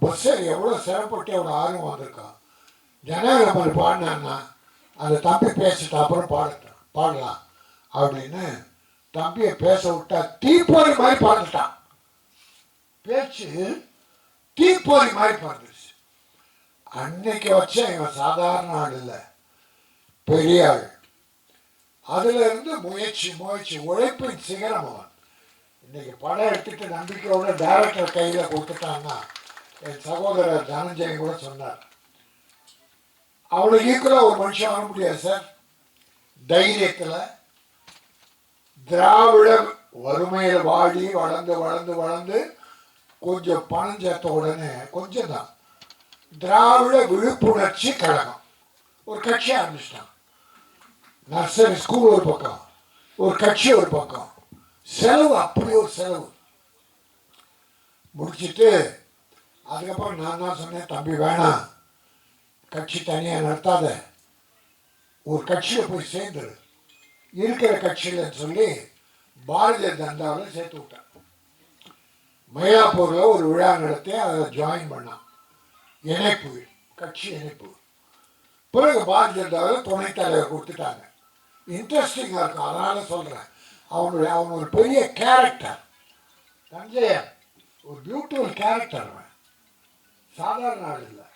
பஸ்ஸை எவ்வளோ சிறப்பட்டு எவ்வளோ ஆர்வம் வந்திருக்கான், ஜனகணமன் பாடினான்னா அந்த தம்பி பேசிட்டு அப்புறம் பாடலாம் அப்படின்னு தம்பியை பேச விட்டா தீப்பொறி மாதிரி பாடிட்டான். பேச்சு தீப்பொறி மாதிரி பாடுச்சு. அன்னைக்கு வச்ச இவன் சாதாரண ஆள் இல்லை, பெரிய ஆள். அதுல இருந்து முயற்சி உழைப்பின் சிகரம் அவன். இன்னைக்கு படம் எடுத்துட்டு நம்பிக்கையோட டைரக்டர் கையில கொடுத்துட்டான்னா, என் சகோதரர் தனஞ்சயன் கூட சொன்னார், அவளுக்கு ஈக்குவலாக ஒரு மனுஷன் வர முடியாது சார். தைரியத்தில் திராவிட வறுமையில் வாடி வளர்ந்து கொஞ்சம் பணம் சேர்த்த உடனே கொஞ்சம் தான் திராவிட விழிப்புணர்ச்சி கழகம் ஒரு கட்சி ஆரம்பிச்சிட்டான். நர்சரி ஸ்கூல் ஒரு பக்கம், ஒரு கட்சி ஒரு பக்கம், செலவு அப்படி ஒரு செலவு முடிச்சுட்டு அதுக்கப்புறம் நான் தான் சொன்னேன், தம்பி வேணாம், கட்சி தனியாக நடத்தாத, ஒரு கட்சியில் போய் சேர்ந்துரு, இருக்கிற கட்சியில்னு சொல்லி பாரதிய ஜனதாவில் சேர்த்து விட்டேன். மயிலாப்பூரில் ஒரு விழா நடத்தி அதை ஜாயின் பண்ணான், இணைப்பு, கட்சி இணைப்பு. பிறகு பாரதிய ஜனதாவில் துணைத் தலைவர் கொடுத்துட்டாங்க. இன்ட்ரெஸ்டிங்காக இருக்கும், அதனால சொல்கிறேன். அவன் ஒரு பெரிய கேரக்டர், தஞ்சையன் ஒரு பியூட்டிஃபுல் கேரக்டர். அவன் சாதாரண ஆள் இல்லை.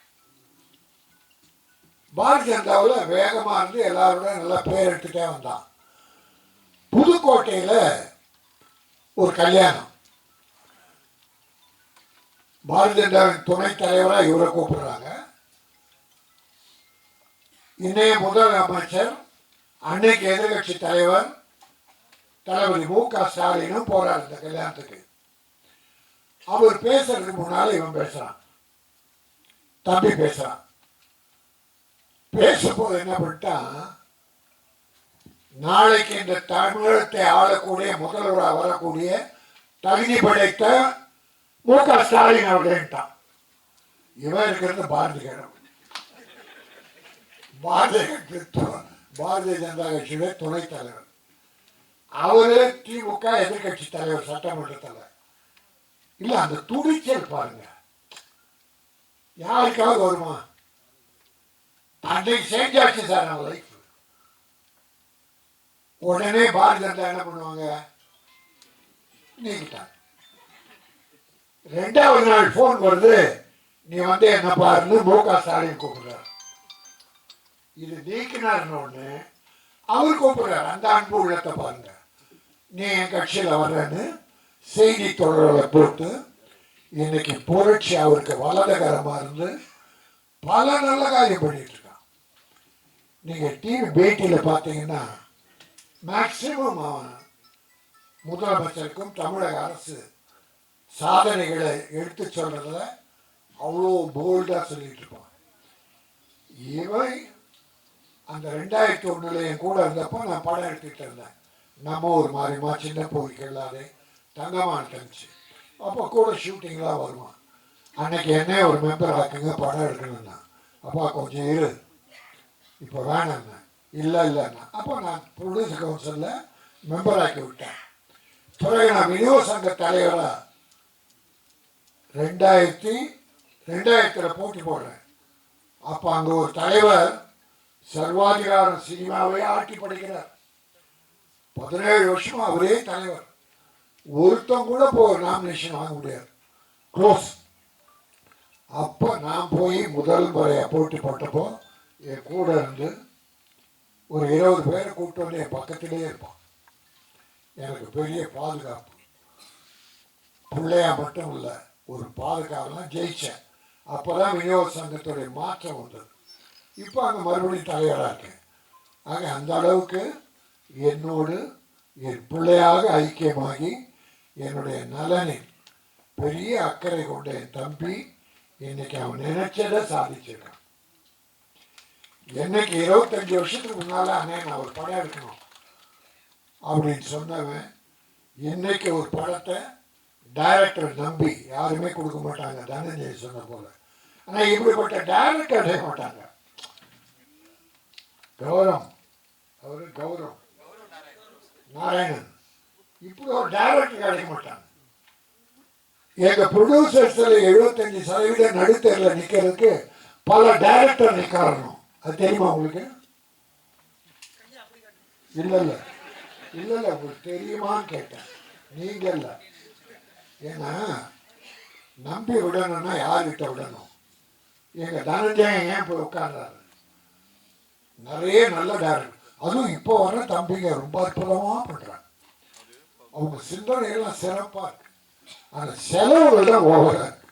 பாரதிய ஜனதாவில் வேகமாக இருந்து எல்லாரோட நல்லா பேர் எடுத்துகிட்டே வந்தான். புதுக்கோட்டையில் ஒரு கல்யாணம். பாரதிய ஜனதாவின் துணைத் தலைவராக இவரை கூப்பிடுறாங்க. இன்றைய முதலமைச்சர், அன்னைக்கு எதிர்கட்சி தலைவர் தளபதி மு.க. ஸ்டாலினும் போறார் இந்த கல்யாணத்துக்கு. அவர் பேசுறதுக்கு முன்னால இவன் பேசுறான், தம்பி பேசுறான். பேசும்போது என்ன பண்ணிட்டான், நாளைக்கு இந்த தமிழகத்தை ஆளக்கூடிய முதல்வராக வரக்கூடிய தகுதி படைத்த மு.க. ஸ்டாலின் அவர்கள்ட்டான். இவன் இருக்கிறது பாரதிய ஜனதா கட்சியுடைய துணைத் தலைவர். அவரு திமுக எதிர்கட்சி தலைவர், சட்டமன்ற தலைவர். இல்ல அந்த துணிச்சல் பாருங்க, யாருக்காவது வருமா? அன்றைக்கு செஞ்சாச்சு சார் நம்ம லைஃப். உடனே பாரதிய ஜனதா என்ன பண்ணுவாங்க, நீக்கிட்டாங்க. 2வது நாள் போன் வருது, நீ வந்து என்ன பாருன்னு மு.க. ஸ்டாலின் கூப்பிடுறாரு. இது நீக்கினார்னு ஒண்ணு அவர் கூப்பிடுறாரு. அந்த அன்பு உள்ளத்தை பாருங்க. நீ என் கட்சியில் வர்றேன்னு செய்தி தொடர்களை போட்டு இன்னைக்கு புரட்சி அவருக்கு வலதுகரமா இருந்து பல நல்ல காரியம் பண்ணிட்டு இருக்கான். நீங்க டிவி பேட்டியில பார்த்தீங்கன்னா மேக்சிமம் அவன் முதலமைச்சருக்கும் தமிழக அரசு சாதனைகளை எடுத்து சொல்றதுல அவ்வளோ போல்டா சொல்லிட்டு இருப்பான். இவை அந்த 2001 என் கூட இருந்தப்போ நான் படம் எடுத்துக்கிட்டு இருந்தேன். நம்ம ஒரு மாதிரிமா சின்ன போய்க்கலாதே தங்கமான தந்துச்சு. அப்போ கூட ஷூட்டிங்லாம் வருவான். அன்னைக்கு என்ன ஒரு மெம்பர் ஆக்குங்க, படம் எடுக்கணும்னா. அப்பா கொஞ்சம் இரு, இப்போ வேணாங்க. இல்லைன்னா அப்போ நான் ப்ரொடியூசர் கவுன்சிலில் மெம்பர் ஆக்கி விட்டேன். பிறகு நான் விநியோக சங்க தலைவராக 2000 போட்டி போடுறேன். அப்போ அங்கே ஒரு தலைவர் சர்வாதிகாரம் சினிமாவே ஆட்டி படைக்கிறார். 17 வருஷமா அவரே தலைவர். ஒருத்தம் கூட நாமினேஷன் வாங்க முடியாது, க்ளோஸ். அப்போ நான் போய் முதல் முறையை போட்டி போட்டப்போ என் கூட இருந்து ஒரு 20 பேரை கூப்பிட்டு வந்து என் பக்கத்திலேயே இருப்பான். எனக்கு பெரிய பாதுகாப்பு. பிள்ளையா மட்டும் இல்லை, ஒரு பாதுகாப்புலாம் ஜெயிச்சேன். அப்போதான் விநியோக சங்கத்துடைய மாற்றம் வந்தது. இப்போ அங்கே மறுபடியும் தலைவராக இருக்கேன். ஆக அந்த அளவுக்கு என்னோடு என் பிள்ளையாக ஐக்கியமாகி என்னுடைய நலனில் பெரிய அக்கறை கொண்ட என் தம்பி இன்னைக்கு அவன் நினைச்சதை சாதிச்சிருக்கான். என்னைக்கு 25 வருஷத்துக்கு முன்னால அண்ணே நான் ஒரு படம் எடுக்கணும் அப்படின்னு சொன்னவன் இன்னைக்கு ஒரு படத்தை டைரக்டர் நம்பி யாருமே கொடுக்க மாட்டாங்க, தனஞ்சய் சொன்ன போல. ஆனால் இப்படிப்பட்ட டைரக்டர் அடைய மாட்டாங்க. கௌரவம் நாராயணன் இப்படி ஒரு டைரக்டர் கிடைக்க மாட்டாங்க. எங்க ப்ரொடியூசர்ஸ்ல 75% நடுத்தரில் நிக்கிறதுக்கு பல டைரக்டர் நிற்கணும். அது தெரியுமா உங்களுக்கு? இல்ல உங்களுக்கு தெரியுமான்னு கேட்டேன். நீங்க இல்ல. ஏன்னா நம்பி விடணும்னா யார்கிட்ட விடணும்? எங்க தனஞ்சயன் ஏன் போய் உட்கார்றாரு? நிறைய நல்ல டைரக்டர், அதுவும் இப்போ வர தம்பிங்க ரொம்ப அற்புதமா பண்றாங்க. அவங்க சிந்தனைகள்லாம் சிறப்பா இருக்கு. அந்த செலவுகள் தான் ஓவரா இருக்கு.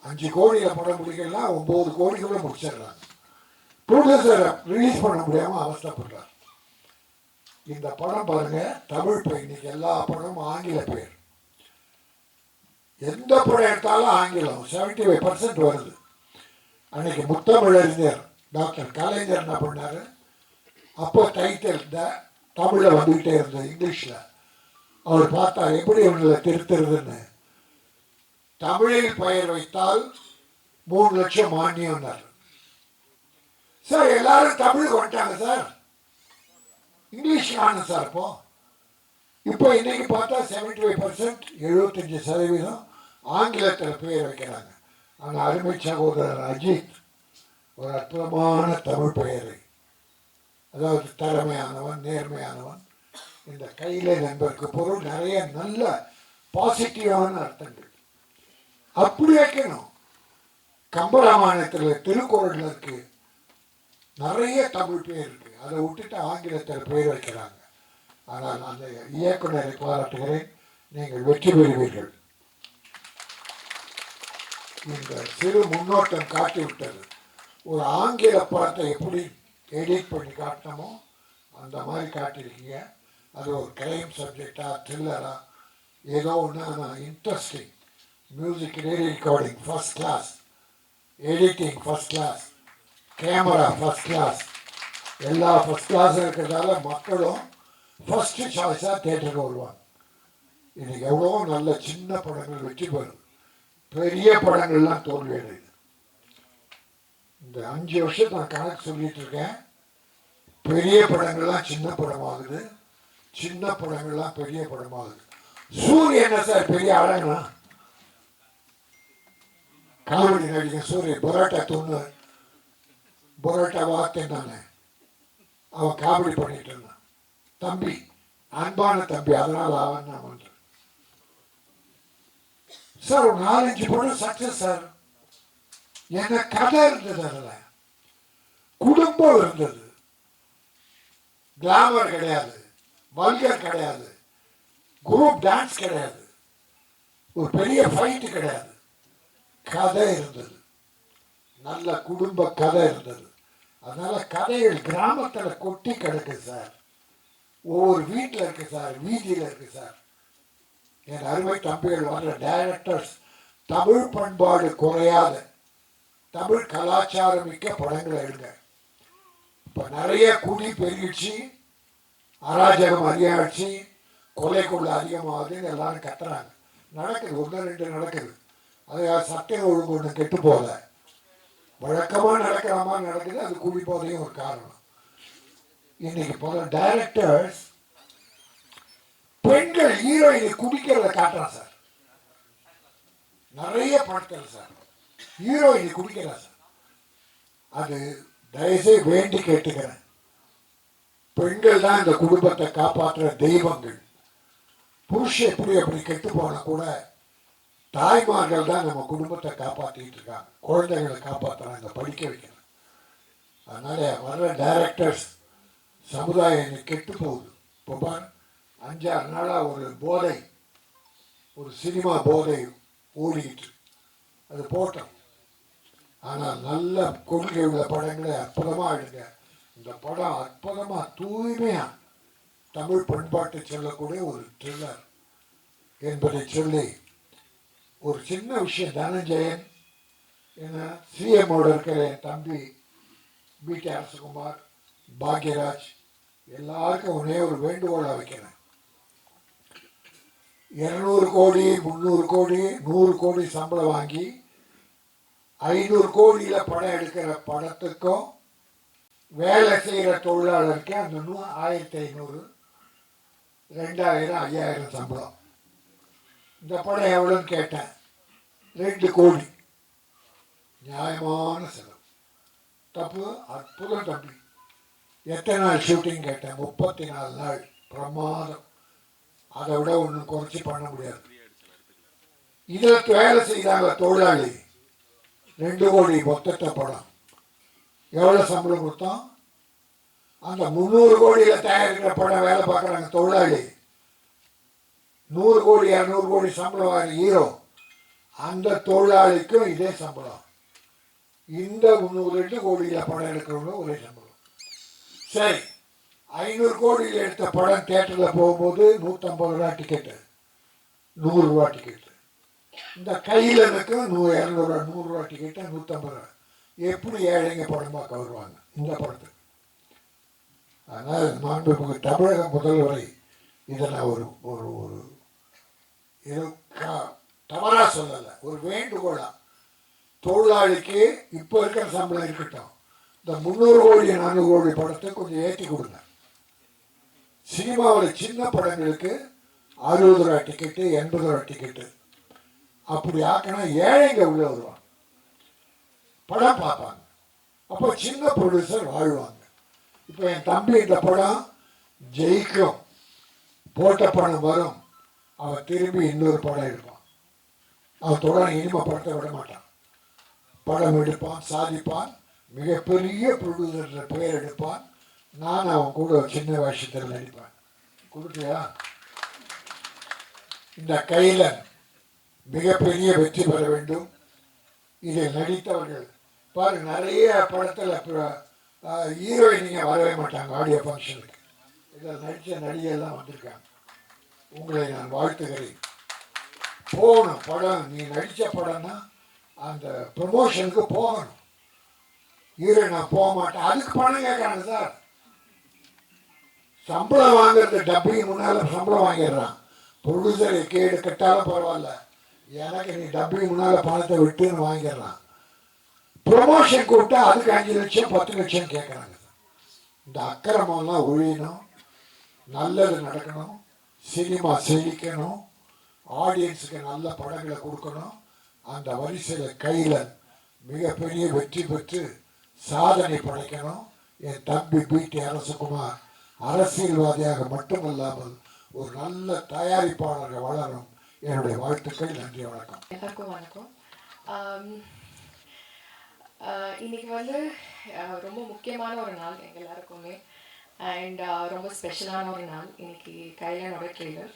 5 கோடியில படம் முடிக்கலாம், 9 கோடிக்குள்ள முடிச்சிடுறாங்க. ப்ரொடியூசரை ரிலீஸ் பண்ண முடியாம அவஸ்தைப்படுறாங்க. இந்த படம் பாருங்க, தமிழ் பெயர். இன்னைக்கு எல்லா படமும் ஆங்கில பெயர். எந்த படம் எடுத்தாலும் ஆங்கிலம் 75% வருது. அன்னைக்கு முத்தமிழறிஞர் டாக்டர் கலைஞர் என்ன பண்ணாரு, அப்போ டைட்டில் தமிழில் வந்துகிட்டே இருந்தது இங்கிலீஷில். அவர் பார்த்தா எப்படி இவங்களை திருத்துறதுன்னு, தமிழில் பெயர் வைத்தால் 3 லட்சம் மானியம். சார் எல்லாரும் தமிழுக்கு வந்துட்டாங்க சார், இங்கிலீஷ் ஆனது சார். இப்போ இன்னைக்கு பார்த்தா 75% 75% ஆங்கிலத்தில் பெயர் வைக்கிறாங்க. ஆனால் அருமை சகோதரர் அஜித் ஒரு அற்புதமான தமிழ் பெயரை, அதாவது திறமையானவன், நேர்மையானவன். இந்த கையில நண்பருக்கு பொருள் நிறைய நல்ல பாசிட்டிவான அர்த்தங்கள் அப்படி வைக்கணும். கம்பராமாயணத்தில் திருக்குறள் இருக்கு, நிறைய தமிழ் பேர் இருக்கு, அதை விட்டுட்டு ஆங்கிலத்தில் பேர் வைக்கிறாங்க. ஆனால் அந்த இயக்குனரை பாராட்டுகிறேன், நீங்கள் வெற்றி பெறுவீர்கள். இந்த சிறு முன்னோட்டம் காட்டிவிட்டது. ஒரு ஆங்கில படத்தை எப்படி எடிட் பண்ணி காட்டணுமோ அந்த மாதிரி காட்டியிருக்கீங்க. அது ஒரு கிரைம் சப்ஜெக்டா த்ரில்லரா ஏதோ ஒன்று, ஆனால் interesting. Music recording first class, editing first class, camera first class, எல்லா ஃபர்ஸ்ட் கிளாஸ் இருக்கிறதால மக்களும் ஃபர்ஸ்ட் சாய்ஸாக தேட்டருக்கு வருவாங்க. இன்னைக்கு எவ்வளோ நல்ல சின்ன படங்கள் வெற்றி பெறும், பெரிய படங்கள்லாம் தோல்வி அடையுது. இந்த 5 வருஷம் நான் கணக்கு சொல்லிட்டு இருக்கேன். பெரிய படங்கள்லாம் சின்ன படமாகுது, சின்ன படங்கள்லாம் பெரிய படமாகுது. சூரியன் என்ன சார் பெரிய ஆளுங்களா? காமெடி நடிகர் சூரியன் பரோட்டா துண்ணு, பரோட்டா வார்த்தை தானே, அவன் காமெடி பண்ணிட்டு இருந்தான். தம்பி, அன்பான தம்பி, அதனால அவன் நான் பண்றேன் சார். ஒரு 4-5 படம் சக்சஸ் சார். என்ன கதை இருந்தது, அதில் குடும்பம் இருந்தது, கிளாமர் கிடையாது, வல்கர் கிடையாது, குரூப் டான்ஸ் கிடையாது, ஒரு பெரிய ஃபைட்டு கிடையாது, கதை இருந்தது, நல்ல குடும்ப கதை இருந்தது. அதனால கதைகள் கிராமத்தில் கொட்டி கிடக்கு சார், ஒவ்வொரு வீட்டில் இருக்கு சார், வீதியில் இருக்கு சார். என் அருமை தம்பிகள் வர்ற டைரக்டர்ஸ் தமிழ் பண்பாடு குறையாத தமிழ் கலாச்சாரம் மிக்க படங்களை எடுங்க. இப்போ நிறைய குடி பெருகிடுச்சு, அராஜகம் அதிகமாகிடுச்சு, கொலை கொள்ள அதிகமாகுதுன்னு எல்லாரும் கத்துறாங்க. நடக்குது, 1-2 நடக்குது. அது சட்டம் ஒழுங்கு ஒன்று கெட்டு போகல, வழக்கமாக நடக்கிற மாதிரி நடக்குது. அது குடி போதையும் ஒரு காரணம். இன்னைக்கு பல டைரக்டர்ஸ் பெண்கள் ஹீரோயினை குடிக்கிறத காட்டுறான் சார். நிறைய படத்தில் சார் ஹீரோயினை குடிக்கிறா சார். அது தயவுசெய்து வேண்டி கேட்டுக்கிறேன், பெண்கள் தான் இந்த குடும்பத்தை காப்பாற்றுற தெய்வங்கள். புருஷன் அப்படி கெட்டு போனா கூட தாய்மார்கள் தான் நம்ம குடும்பத்தை காப்பாற்றிட்டு இருக்காங்க, குழந்தைகளை காப்பாற்றுறாங்க, படிக்க வைக்கிறாங்க. அதனால வர்ற டைரக்டர்ஸ் சமுதாயம் இன்னைக்கு கெட்டு போகுது. இப்போ பாரு, 5-6 நாளாக ஒரு போதை, ஒரு சினிமா போதை ஓடிக்கிட்டு, அது போட்டோம். ஆனால் நல்ல கொள்கை உள்ள படங்களை அற்புதமாக எடுங்க. இந்த படம் அற்புதமாக தூய்மையாக தமிழ் பண்பாட்டை சொல்லக்கூடிய ஒரு த்ரில்லர் என்பதை சொல்லி, ஒரு சின்ன விஷயம், தனஞ்சயன் ஏன்னா சிஎம்மோட இருக்கிற என் தம்பி பிடி அரசகுமார், பாக்யராஜ், எல்லாருக்கும் ஒரே ஒரு வேண்டுகோளாக வைக்கிறேன். 200 கோடி 300 கோடி 100 கோடி சம்பளம் வாங்கி 500 கோடியில் படம் எடுக்கிற படத்துக்கும் வேலை செய்கிற தொழிலாளருக்கு அந்த 1500, 2000, 5000 சம்பளம். இந்த படம் எவ்வளோன்னு கேட்டேன், 2 கோடி. நியாயமான செலவு. தப்பு, அற்புதம் தம்பி. எத்தனை நாள் ஷூட்டிங் கேட்டேன், 34 நாள். பிரமாதம். அதை விட ஒன்றும் குறைச்சி பண்ண முடியாது. இதில் வேலை செய்தாங்க தொழிலாளி 2 கோடி மொத்தத்தை படம். எவ்வளோ சம்பளம் கொடுத்தோம்? அந்த 300 கோடியில் தயாரிக்கிற படம் வேலை பார்க்குறாங்க தொழிலாளி. 100 கோடி 200 கோடி சம்பளம் வாங்க ஹீரோ, அந்த தொழிலாளிக்கும் இதே சம்பளம். இந்த 2 கோடியில் படம் எடுக்கிறவங்களும் ஒரே சம்பளம். சரி, 500 கோடியில் எடுத்த படம் தியேட்டரில் போகும்போது 150 ரூபா டிக்கெட்டு, 100 ரூபா டிக்கெட்டு. இந்த கையில் எனக்கு 200 ரூபா 100 ரூபா டிக்கெட்டு, 150 ரூபா. எப்படி ஏழைங்க படம் பார்க்க வருவாங்க இந்த படத்துக்கு? அதனால் மாண்புமிகு தமிழக முதல்வரை இதை நான் ஒரு ஒரு ஒரு தவறாக சொல்லலை, ஒரு வேண்டுகோளா. தொழிலாளிக்கு இப்போ இருக்கிற சம்பளம் இருக்கட்டும், இந்த 300 கோடி 400 கோடி படத்தை கொஞ்சம் ஏற்றி கொடுங்க. சினிமாவில் சின்ன படங்களுக்கு 60 ரூபா டிக்கெட்டு, 80 ரூபா டிக்கெட்டு. அப்படி ஆக்கினா ஏழைங்க உள்ள வருவாங்க, படம் பார்ப்பாங்க. அப்போ சின்ன ப்ரொடியூசர் வாழ்வாங்க. இப்போ என் தம்பி இந்த படம் ஜெயிக்கும், போட்ட படம் வரும், அவன் திரும்பி இன்னொரு படம் எடுப்பான். அவன் தொடர்ந்து இனிமே படத்தை விட மாட்டான். படம் எடுப்பான், சாதிப்பான், மிகப்பெரிய ப்ரொடியூசர் பெயர் எடுப்பான். நான் அவன் கூட சின்ன வேஷத்தில் நடிப்பேன். கொடுத்தியா? இந்த கைலன் மிகப்பெரிய வெற்றி பெற வேண்டும். இதில் நடித்தவர்கள் பாரு, நிறைய படத்தில் ஹீரோயினிங்க வரவே மாட்டாங்க ஆடியோ ஃபங்க்ஷனுக்கு. இதில் நடித்த நடிகையெல்லாம் வந்திருக்காங்க. உங்களை நான் வாழ்த்துகிறேன். போகணும் படம், நீ நடித்த படம்னா அந்த ப்ரமோஷனுக்கு போகணும். ஹீரோயின் நான் போக மாட்டேன், அதுக்கு பணம் கேட்குறாங்க சார். சம்பளம் வாங்குறது டப்பிங் முன்னால் சம்பளம் வாங்கிடுறான். ப்ரொடியூசரை கேடு கட்டாலும் பரவாயில்ல, எனக்கு நீ டப்பிங் முன்னால் பணத்தை விட்டுன்னு வாங்கிடுறான். ப்ரொமோஷன் கூப்பிட்டா அதுக்கு 5 லட்சம் 10 லட்சம் கேட்குறாங்க. இந்த அக்கிரமெல்லாம் ஒழியணும், நல்லது நடக்கணும், சினிமா செழிக்கணும், ஆடியன்ஸுக்கு நல்ல படங்களை கொடுக்கணும். அந்த வரிசையில் கைலன் மிகப்பெரிய வெற்றி பெற்று சாதனை படைக்கணும். என் தம்பி பிடி அரசகுமார் அரசியல்வாதியாக மட்டுமல்லாமல் ஒரு நல்ல தயாரிப்பாளராக வளரும். என்னுடைய வாழ்த்துக்கள். நன்றி, வணக்கம். எல்லாருக்கும் வணக்கம். இன்னைக்கு வந்து ரொம்ப முக்கியமான ஒரு நாள் எங்கள் எல்லாருக்குமே, அண்ட் ரொம்ப ஸ்பெஷலான ஒரு நாள். இன்னைக்கு கைலனோட ட்ரெய்லர்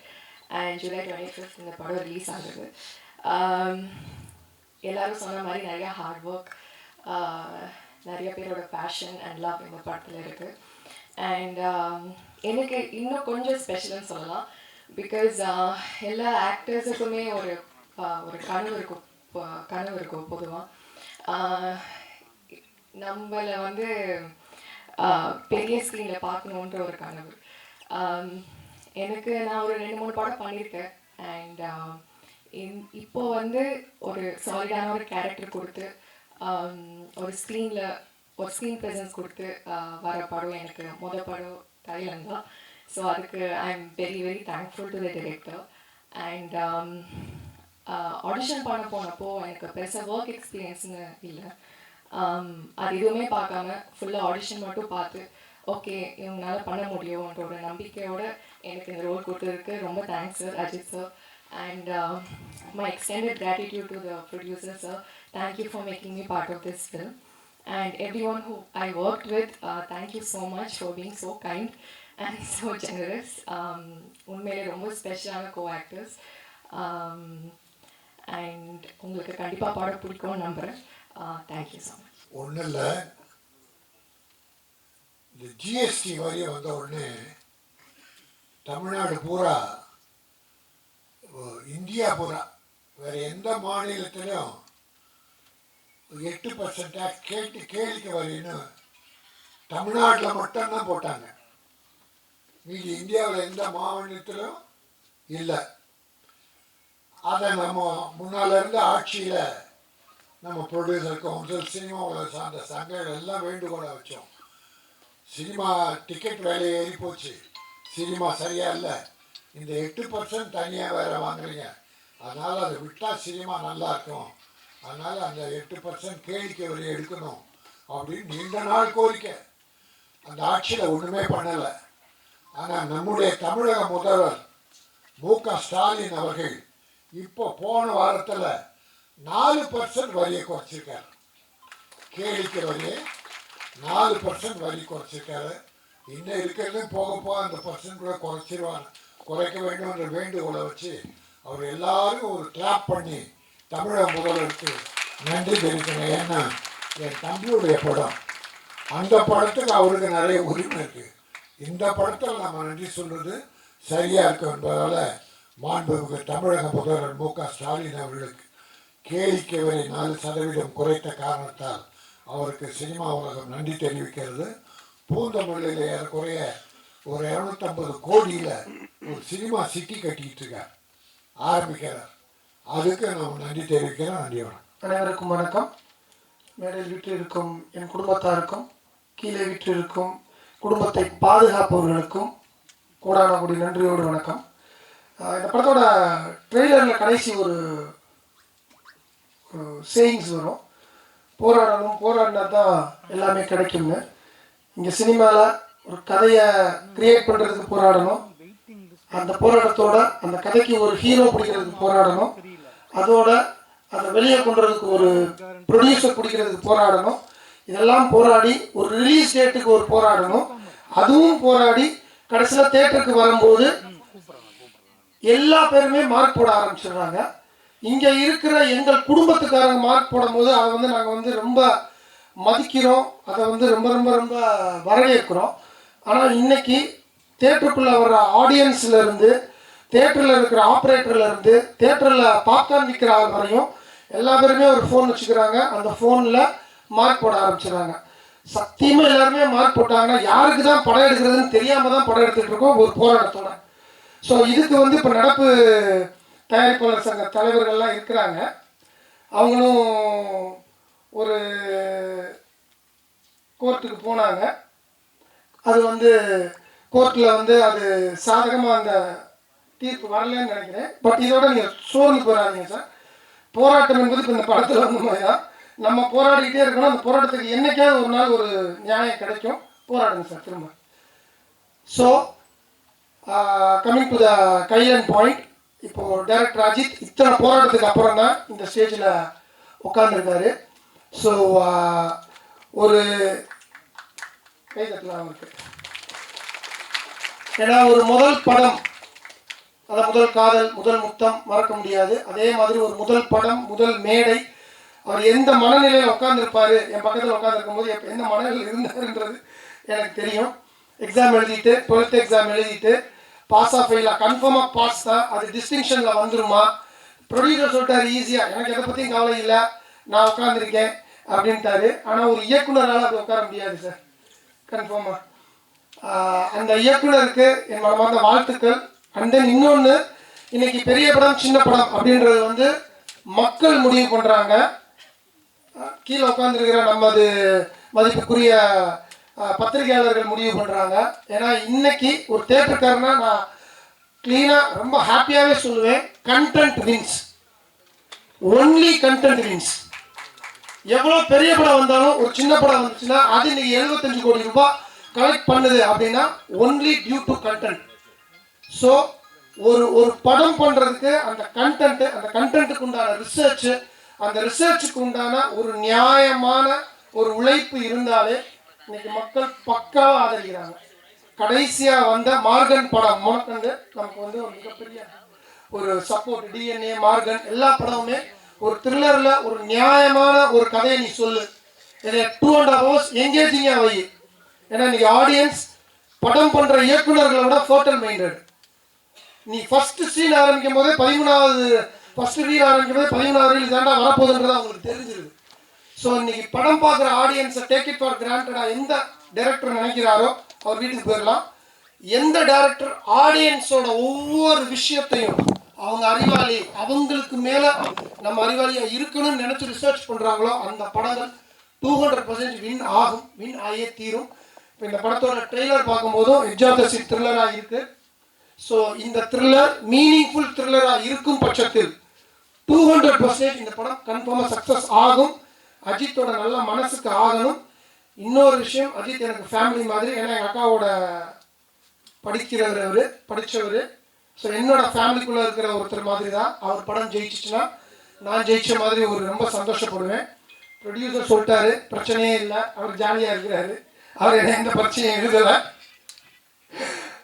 அண்ட் ஜூலை 25 இந்த படம் ரிலீஸ் ஆகுது. எல்லாரும் சொன்ன மாதிரி நிறையா ஹார்ட் ஒர்க், நிறைய பேரோட பேஷன் அண்ட் லவ் இந்த படத்தில் இருக்குது. அண்ட் எனக்கு இன்னும் கொஞ்சம் ஸ்பெஷல்னு சொல்லலாம். பிகாஸ் எல்லா ஆக்டர்ஸுக்குமே ஒரு கனவு இருக்கும் பொதுவாக. நம்மளை வந்து பெரிய ஸ்க்ரீனில் பார்க்கணுன்ற ஒரு கனவு. எனக்கு நான் ஒரு 2-3 படம் பண்ணியிருக்கேன். அண்ட் இப்போ வந்து ஒரு சாலிடான ஒரு கேரக்டர் கொடுத்து ஒரு ஸ்க்ரீன் ப்ரெசன்ஸ் கொடுத்து வர படம் எனக்கு படம் கைலன் தான். ஸோ அதுக்கு I am very very thankful to the director. And audition பண்ண போனப்போ எனக்கு பெருசாக ஒர்க் எக்ஸ்பீரியன்ஸ்னு இல்லை. அது எதுவுமே பார்க்காம ஃபுல்லாக ஆடிஷன் மட்டும் பார்த்து ஓகே இவங்களால பண்ண முடியும்ன்ற ஒரு நம்பிக்கையோடு எனக்கு இந்த ரோல் கொடுத்ததுக்கு ரொம்ப thanks sir, Ajith sir. And my extended gratitude to the producer sir. Thank you for making me part of this film. And everyone who I worked with, thank you so much for being so kind and so generous. உண்மையிலே ரொம்ப ஸ்பெஷலான co-actors. And உங்களுக்கு கண்டிப்பாக பாடம் பிடிக்கும்னு நம்புகிறேன். Thank you so much. ஒன்றும் இல்லை, இந்த ஜிஎஸ்டி வரி வந்த உடனே தமிழ்நாடு பூரா, இந்தியா பூரா, வேறு எந்த மாநிலத்திலும் 8% டேக்ஸ் கேளிக்கை வரின்னு தமிழ்நாட்டில் மட்டும்தான் போட்டாங்க. மீதி இந்தியாவில் எந்த மாநிலத்திலும் இல்லை. அதை நம்ம முன்னால் இருந்த ஆட்சியில் நம்ம ப்ரொடியூசர் கவுன்சில், சினிமாவில் சார்ந்த சங்கங்கள் எல்லாம் வேண்டுகோளை வச்சோம். சினிமா டிக்கெட் விலை ஏறி போச்சு, சினிமா சரியாக இல்லை, இந்த 8% தனியாக வேறு வாங்குறீங்க, அதனால் அதை விட்டால் சினிமா நல்லா இருக்கும், அதனால் அந்த 8% கேளிக்கை வரி எடுக்கணும் அப்படின்னு நீண்ட நாள் கோரிக்கை. அந்த ஆட்சியில் ஒன்றுமே பண்ணலை. ஆனால் நம்முடைய தமிழக முதல்வர் மு.க. ஸ்டாலின் அவர்கள் இப்போ போன வாரத்தில் 4% வரியை குறைச்சிருக்காரு. கேளிக்கை வரியை 4% வரி குறைச்சிருக்காரு. இன்னும் இருக்கிறது போக போக அந்த பர்சன்ட் கூட குறைக்க வேண்டும் என்ற வேண்டுகோளை வச்சு அவர் எல்லாரும் ஒரு கிளாப் பண்ணி தமிழக முதல்வருக்கு நன்றி தெரிவிக்கணும். ஏன்னா என் தம்பியுடைய படம், அந்த படத்துக்கு அவருக்கு நிறைய உரிமை இருக்குது. இந்த படத்தில் நம்ம நன்றி சொல்கிறது சரியாக இருக்கும் என்பதால் மாண்புமிகு தமிழக முதல்வர் மு.க. ஸ்டாலின் அவர்களுக்கு கேளிக்கை வரை 4% குறைத்த காரணத்தால் அவருக்கு சினிமா உலகம் நன்றி தெரிவிக்கிறது. பூந்தமல்லியில் ஏறக்குறைய ஒரு 250 கோடியில் ஒரு சினிமா சிட்டி கட்டிக்கிட்டு இருக்கார், ஆரம்பிக்கிறார். அதுக்கு நாம் நன்றி தெரிவிக்கிறோம். நன்றி. அனைவருக்கும் வணக்கம். மேடையில் வீட்டில் என் குடும்பத்தாருக்கும் கீழே வீட்டில் குடும்பத்தை பாதுகாப்பவர்களுக்கும் கோடான கோடி நன்றியோடு வணக்கம். இந்த படத்தோட ட்ரெய்லரில் கடைசி ஒரு சேயிங்ஸ் வரும், போராடினா தான் எல்லாமே கிடைக்கும்னு. இங்கே சினிமாவில் ஒரு கதையை கிரியேட் பண்ணுறதுக்கு போராடணும், அந்த போராட்டத்தோட அந்த கதைக்கு ஒரு ஹீரோ பிடிக்கிறதுக்கு போராடணும், அதோட அதை வெளியே கொண்டுறதுக்கு ஒரு ப்ரொடியூசர் பிடிக்கிறதுக்கு போராடணும். இதெல்லாம் போராடி ஒரு ரிலீஸ் டேட்டுக்கு ஒரு போராடணும். அதுவும் போராடி கடைசியில் தேட்டருக்கு வரும்போது எல்லா பேருமே மார்க் போட ஆரம்பிச்சிடுறாங்க. இங்கே இருக்கிற எங்கள் குடும்பத்துக்காரங்க மார்க் போடும்போது அதை வந்து நாங்கள் வந்து ரொம்ப மதிக்கிறோம், அதை வந்து ரொம்ப ரொம்ப ரொம்ப வரவேற்கிறோம். ஆனால் இன்னைக்கு தேட்டருக்குள்ளே வர்ற ஆடியன்ஸ்லேருந்து, தேட்டரில் இருக்கிற ஆப்ரேட்டர்லேருந்து, தேட்டரில் பாப்கார்ன் விற்கிற ஆள் வரையும் எல்லா பேருமே ஒரு ஃபோன் வச்சுக்கிறாங்க. அந்த ஃபோனில் மார்க் போட ஆரம்பிச்சிடுறாங்க. சத்தியமாக எல்லாருமே மார்க் போட்டாங்கன்னா யாருக்கு தான் படம் எடுக்கிறதுன்னு தெரியாமல் தான் படம் எடுத்துகிட்டு இருக்கோம் ஒரு போராட்டத்தோட. ஸோ இதுக்கு வந்து இப்போ நடப்பு தயாரிப்பாளர் சங்க தலைவர்கள்லாம் இருக்கிறாங்க. அவங்களும் ஒரு கோர்ட்டுக்கு போனாங்க. அது வந்து கோர்ட்டில் வந்து அது சாதகமாக அந்த தீர்ப்பு வரலன்னு நினைக்கிறேன். பட் இதோட நீங்கள் சோர்ந்து போகிறாதீங்க சார். போராட்டம் என்பது இப்போ இந்த படத்தில் வந்த மாதிரி தான். நம்ம போராடிக்கிட்டே இருக்கணும். அந்த போராட்டத்துக்கு என்றைக்காவது ஒரு நாள் ஒரு நியாயம் கிடைக்கும். போராடுங்க சார் திரும்ப. ஸோ கமிங் டு த கைலன் பாயிண்ட், இப்போது டைரக்டர் அஜித் இத்தனை போராட்டத்துக்கு அப்புறம் தான் இந்த ஸ்டேஜில் உட்காந்துருக்காரு. ஸோ ஒரு கைதட்டலாம் அவருக்கு. ஏன்னா ஒரு முதல் படம், அதான் முதல் காதல், முதல் முத்தம் மறக்க முடியாது. அதே மாதிரி ஒரு முதல் படம், முதல் மேடை. அவர் எந்த மனநிலையில் உட்காந்துருப்பார், என் பக்கத்தில் உட்காந்துருக்கும் போது எந்த மனநிலையில் இருந்தாருன்றது எனக்கு தெரியும். எக்ஸாம் எழுதிட்டு 12th எக்ஸாம் எழுதிட்டு பாஸாக ஃபெயிலாக கன்ஃபார்மாக பாஸ் தான். அது டிஸ்டிங்ஷனில் வந்துருமா? ப்ரொடியூசர் சொல்லிட்டாரு ஈஸியாக, எனக்கு எதை பற்றியும் கவலை இல்லை, நான் உட்காந்துருக்கேன் அப்படின்ட்டாரு. ஆனால் ஒரு இயக்குனரால் அது உட்கார முடியாது சார், கன்ஃபார்மாக. அந்த இயக்குனருக்கு என் மனமார்ந்த வாழ்த்துக்கள். அண்ட் தென் இன்னொன்று, இன்னைக்கு பெரிய படம் சின்ன படம் அப்படின்றது வந்து மக்கள் முடிவு பண்ணுறாங்க. கீழே உட்காந்துருக்கிற நமது மதிப்புக்குரிய பத்திரிகையாளர்கள் முடிவு பண்ணுறாங்க. ஏன்னா இன்னைக்கு ஒரு தேட்டருக்காரனா நான் க்ளீனாக ரொம்ப ஹாப்பியாகவே சொல்லுவேன், content wins, only content wins. எவ்வளோ பெரிய படம் வந்தாலும் ஒரு சின்ன படம் வந்துச்சுன்னா அது இன்னைக்கு 75 கோடி ரூபாய் கலெக்ட் பண்ணுது அப்படின்னா only due to content. So ஒரு படம் பண்ணுறதுக்கு அந்த கண்டென்ட்டுக்கு உண்டான ரிசர்ச்சு, அந்த ரிசர்ச்சுக்கு உண்டான ஒரு நியாயமான ஒரு உழைப்பு இருந்தாலே இன்னைக்கு மக்கள் பக்காவாக ஆதரிக்கிறாங்க. கடைசியாக வந்த மார்கன் படம் முனக்கண்டு நமக்கு வந்து ஒரு மிகப்பெரிய ஒரு சப்போர்ட். டிஎன்ஏ, மார்கன் எல்லா படமுமே ஒரு த்ரில்லரில் ஒரு நியாயமான ஒரு கதையை நீ சொல்லு, இதை 2.5 hours எங்கேஜிங்காக வை. ஏன்னா இன்னைக்கு ஆடியன்ஸ் படம் பண்ணுற இயக்குநர்களை விட ஃபோட்டல் மைண்டட். நீ ஃபர்ஸ்ட் சீன் ஆரம்பிக்கும் போதே 13வது ஃபர்ஸ்ட் ரீல் ஆரம்பிக்கும் போதே 13வது ரீல் தாண்டா வரப்போகுதுன்றது அவங்களுக்கு தெரிஞ்சிருது. ஸோ இன்னைக்கு படம் பார்க்குற ஆடியன்ஸை டேக் இட் ஃபார் கிராண்டடாக எந்த டைரக்டர் நினைக்கிறாரோ அவர் வீட்டுக்கு போயிடலாம். எந்த டைரக்டர் ஆடியன்ஸோட ஒவ்வொரு விஷயத்தையும் அவங்க அறிவாளி, அவங்களுக்கு மேலே நம்ம அறிவாளியாக இருக்கணும்னு நினச்சி ரிசர்ச் பண்ணுறாங்களோ அந்த படங்கள் 200% வின் ஆகும், வின் ஆகியே தீரும். இப்போ இந்த படத்தோட ட்ரெய்லர் பார்க்கும்போதும் எட்ஜ் ஆஃப் த சீட் த்ரில்லராக இருக்குது. ஸோ இந்த த்ரில்லர் மீனிங்ஃபுல் த்ரில்லராக இருக்கும் பட்சத்தில் 200% இந்த படம் கன்ஃபார்மாக சக்ஸஸ் ஆகும். அஜித்தோட நல்ல மனசுக்கு ஆகணும். இன்னொரு விஷயம், அஜித் எனக்கு ஃபேமிலி மாதிரி. ஏன்னா எங்கள் அக்காவோட படித்தவர். ஸோ என்னோட ஃபேமிலிக்குள்ளே இருக்கிற ஒருத்தர் மாதிரி தான். அவர் படம் ஜெயிச்சிச்சுன்னா நான் ஜெயிச்ச மாதிரி ஒரு ரொம்ப சந்தோஷப்படுவேன். ப்ரொடியூசர் சொல்லிட்டாரு, பிரச்சனையே இல்லை, அவர் ஜாலியாக இருக்கிறாரு, அவர் என்ன எந்த பிரச்சனையும் எழுதலை.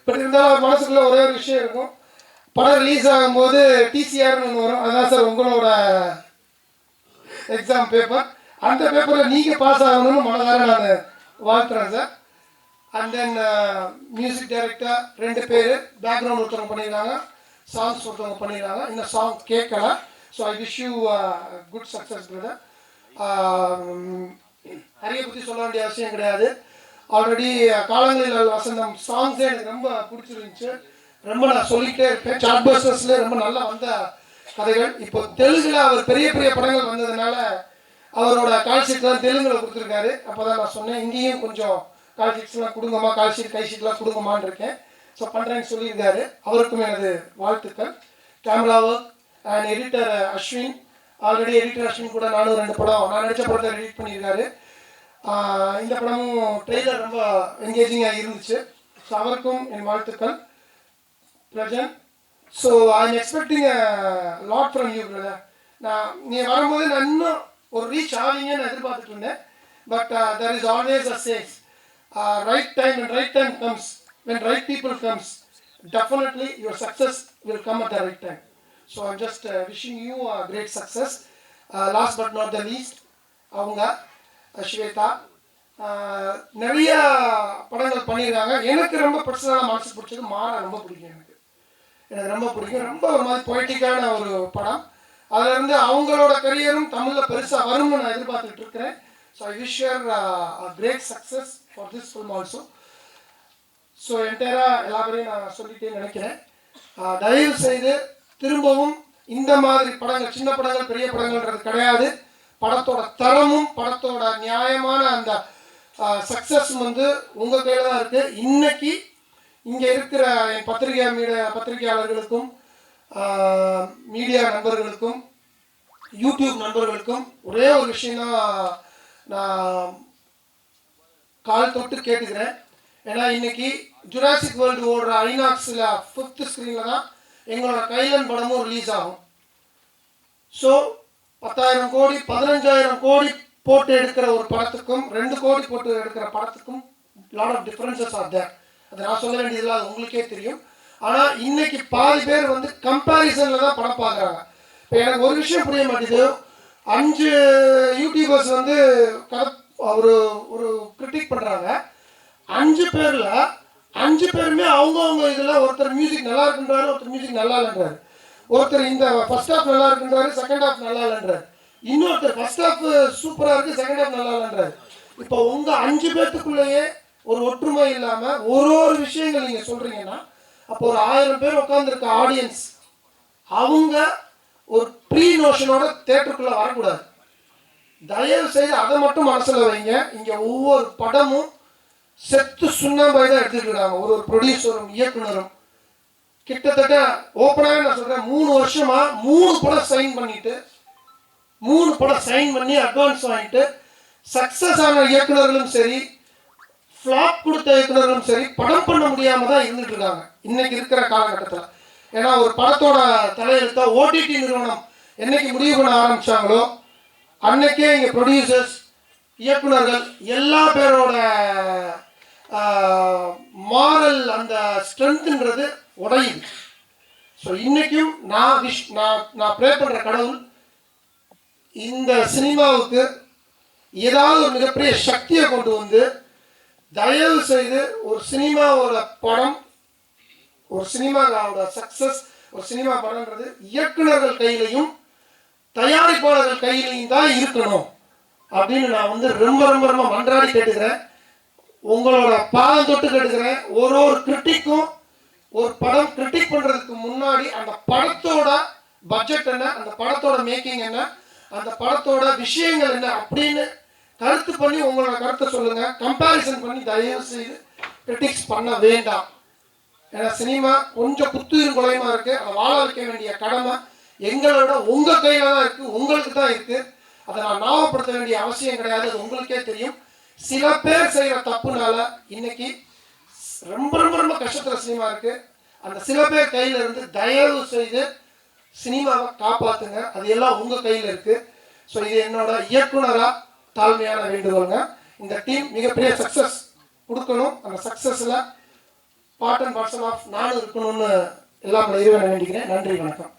பட் இருந்தாலும் அவர் மனசுக்குள்ள ஒரே ஒரு விஷயம் இருக்கும். படம் ரிலீஸ் ஆகும்போது டிசிஆர்னு ஒன்று வரும். அதுதான் சார் உங்களோட எக்ஸாம் பேப்பர். அந்த பேப்பரில் நீங்கள் பாஸ் ஆகணும்னு மனதார நான் வாழ்த்துறேன் sir. And then music director 2 பேர், பேக்ரவுண்ட் ஒருத்தவங்க பண்ணிடுறாங்க, சாங்ஸ் ஒருத்தவங்க பண்ணிடுறாங்க. இன்னும் சாங் கேட்கல. So I wish you good success brother. ஹரியை பற்றி சொல்ல வேண்டிய அவசியம் கிடையாது. ஆல்ரெடி காலங்களில் வசந்தம் சாங்ஸே எனக்கு ரொம்ப பிடிச்சிருந்துச்சு. ரொம்ப நான் சொல்லிகிட்டே இருப்பேன். சார்ட் பஸ்டர்ஸில் ரொம்ப நல்லா வந்த கதைகள். இப்போ தெலுங்கில் அவர் பெரிய பெரிய படங்கள் வந்ததுனால அவரோட கால்ஷீட்லாம் தெலுங்கில் கொடுத்துருக்காரு. அப்போ தான் நான் சொன்னேன், இங்கேயும் கொஞ்சம் கால்ஷீட்ஸ்லாம் கொடுங்கம்மா, கால்ஷீட் கைஷீட்லாம் கொடுங்கம்மான்னு இருக்கேன். ஸோ பண்ணுறேன்னு சொல்லியிருக்காரு. அவருக்கும் எனது வாழ்த்துக்கள். Camera work and editor Ashwin, already editor Ashwin கூட நானும் 2 படம் நான் நடித்த படத்தை எடிட் பண்ணியிருக்காரு. இந்த படமும் ட்ரெய்லர் ரொம்ப என்கேஜிங்காக இருந்துச்சு. ஸோ அவருக்கும் என் வாழ்த்துக்கள். Prajan, so I am expecting lot from you brother. நீ வரும்போது நான் இன்னும் ஒரு ரீச் ஆவீங்கன்னு எதிர்பார்த்துட்டு இருந்தேன். but there is always a say. Right time, when right time comes, when right people comes, definitely your success will come at the right time. So I'm just wishing you a great success. Last but not the least, அவங்க ஸ்வேதா நிறைய படங்கள் பண்ணியிருக்காங்க. எனக்கு ரொம்ப பர்சனலாக மனசு பிடிச்சது மாறா ரொம்ப பிடிக்கும். எனக்கு ரொம்ப பிடிக்கும். ரொம்ப ஒரு மாதிரி பொய்டிக்கான ஒரு படம். அதிலிருந்து அவங்களோட கரியரும் தமிழில் பெருசாக வரும்னு நான் எதிர்பார்த்துட்டு இருக்கிறேன். So I wish your a great success for this film also. So என்டையராக எல்லாரையும் நான் சொல்லிட்டே நினைக்கிறேன். தயவு செய்து திரும்பவும் இந்த மாதிரி படங்கள், சின்ன படங்கள் பெரிய படங்கள்ன்றது கிடையாது. படத்தோட தரமும் படத்தோட நியாயமான அந்த சக்ஸஸும் வந்து உங்கள் கையில் தான் இருக்குது. இன்னைக்கு இங்கே இருக்கிற என் பத்திரிகையாளர்களுக்கும் மீடியா நண்பர்களுக்கும் யூடியூப் நண்பர்களுக்கும் ஒரே ஒரு விஷயம் நான் கால் தொட்டு கேட்டுக்கிறேன். ஏன்னா இன்னைக்கு ஜுராசிக் வேர்ல்டு ஓடுற ஐநாக்ஸில் 5th ஸ்க்ரீனில் தான் எங்களோட கைலன் படமும் ரிலீஸ் ஆகும். ஸோ 10,000 கோடி 15,000 கோடி போட்டு எடுக்கிற ஒரு படத்துக்கும் 2 கோடி போட்டு எடுக்கிற படத்துக்கும் lot of differences are there. அதை நான் சொல்ல வேண்டியதில்லை, அது உங்களுக்கே தெரியும். ஆனால் இன்னைக்கு பாதி பேர் வந்து கம்பேரிசனில் தான் படம் பார்க்குறாங்க. இப்போ எனக்கு ஒரு விஷயம் புரிய மாட்டேங்குது. 5 யூடியூபர்ஸ் வந்து ஒரு ஒரு கிரிட்டிக் பண்ணுறாங்க. 5 பேரில் 5 பேருமே அவங்கவுங்க இதில் ஒருத்தர் மியூசிக் நல்லா இருக்குன்றாரு, ஒருத்தர் மியூசிக் நல்லா இல்லைன்றாரு, ஒருத்தர் இந்த ஃபர்ஸ்ட் ஹாஃப் நல்லா இருக்குன்றாரு, செகண்ட் ஹாஃப் நல்லா இல்லைன்றாரு, இன்னொருத்தர் ஃபர்ஸ்ட் ஹாஃப் சூப்பராக இருக்குது, செகண்ட் ஹாஃப் நல்லா இல்லைன்றாரு. இப்போ உங்கள் 5 பேர்த்துக்குள்ளேயே ஒரு ஒற்றுமை இல்லாமல் ஒரு விஷயங்கள் நீங்கள் சொல்கிறீங்கன்னா, அப்போ ஒரு 1000 பேர் உட்காந்துருக்க ஆடியன்ஸ் அவங்க ஒரு ப்ரீ நோஷனோட தேட்டருக்குள்ளே வரக்கூடாது. தயவு செய்து அதை மட்டும் மனசில் வைங்க. இங்கே ஒவ்வொரு படமும் செத்து சுண்ணாம்பாய் தான் எடுத்துகிட்டு இருக்காங்க. ஒரு ப்ரொடியூசரும் இயக்குனரும் கிட்டத்தட்ட ஓப்பனாகவே நான் சொல்கிறேன், 3 வருஷமா 3 படம் சைன் பண்ணி அட்வான்ஸ் வாங்கிட்டு சக்ஸஸ் ஆன இயக்குனர்களும் சரி, ஃப்ளாப் கொடுத்த இயக்குனர்களும் சரி, படம் பண்ண முடியாமல் தான் இருந்துட்டு இருக்காங்க இன்னைக்கு இருக்கிற காலகட்டத்தில். ஏன்னா ஒரு படத்தோட தலையெழுத்த ஓடிடி நிறுவனம் என்னைக்கு முடிவு பண்ண ஆரம்பித்தாங்களோ அன்னைக்கே இங்கே ப்ரொடியூசர்ஸ், இயக்குனர்கள் எல்லா பேரோட மாரல் அந்த ஸ்ட்ரென்த்துன்றது உடையுது. ஸோ இன்றைக்கும் நான் ப்ரே பண்ணுற கடவுள் இந்த சினிமாவுக்கு ஏதாவது ஒரு மிகப்பெரிய சக்தியை கொண்டு வந்து தயவு செய்து ஒரு சினிமாவோட படம், ஒரு சினிமாவோட சக்ஸஸ், ஒரு சினிமா படம்ன்றது இயக்குனர்கள் கையிலையும் தயாரிப்பாளர்கள் கையிலையும் தான் இருக்கணும் அப்படின்னு நான் வந்து ரொம்ப ரொம்ப ரொம்ப மன்றாடி கேட்டுக்கிறேன். உங்களோட பாதம் தொட்டு கேட்டுக்கிறேன். ஒரு கிரிட்டிக்கும் ஒரு படம் கிரிட்டிக் பண்ணுறதுக்கு முன்னாடி அந்த படத்தோட பட்ஜெட் என்ன, அந்த படத்தோட மேக்கிங் என்ன, அந்த படத்தோட விஷயங்கள் என்ன அப்படின்னு கருத்து பண்ணி உங்களோட கருத்தை சொல்லுங்கள். கம்பேரிசன் பண்ணி தயவு செய்து கிரிட்டிக்ஸ் பண்ண வேண்டாம். ஏன்னா சினிமா கொஞ்சம் குத்துயிரும் குலையுமா இருக்குது. அதை வாழ வைக்க வேண்டிய கடமை எங்களோட உங்கள் கையில் தான் இருக்குது, உங்களுக்கு தான் இருக்குது. அதை நான் ஞாபகப்படுத்த வேண்டிய அவசியம் கிடையாது, அது உங்களுக்கே தெரியும். சில பேர் செய்கிற தப்புனால இன்னைக்கு ரொம்ப ரொம்ப ரொம்ப கஷ்டத்தில் சினிமா இருக்குது. அந்த சில பேர் கையில் இருந்து தயவு செய்து சினிமாவை காப்பாற்றுங்க. அது எல்லாம் உங்கள் கையில் இருக்குது. ஸோ இது என்னோட இயக்குனராக தாழ்மையான வேண்டுகோளுங்க. இந்த டீம் மிகப்பெரிய சக்ஸஸ் கொடுக்கணும். அந்த சக்ஸஸில் பார்ட் அண்ட் பார்சல் ஆஃப் நானும் இருக்கணும்னு எல்லாம் இறைவனை வேண்டிக்கிறேன். நன்றி, வணக்கம்.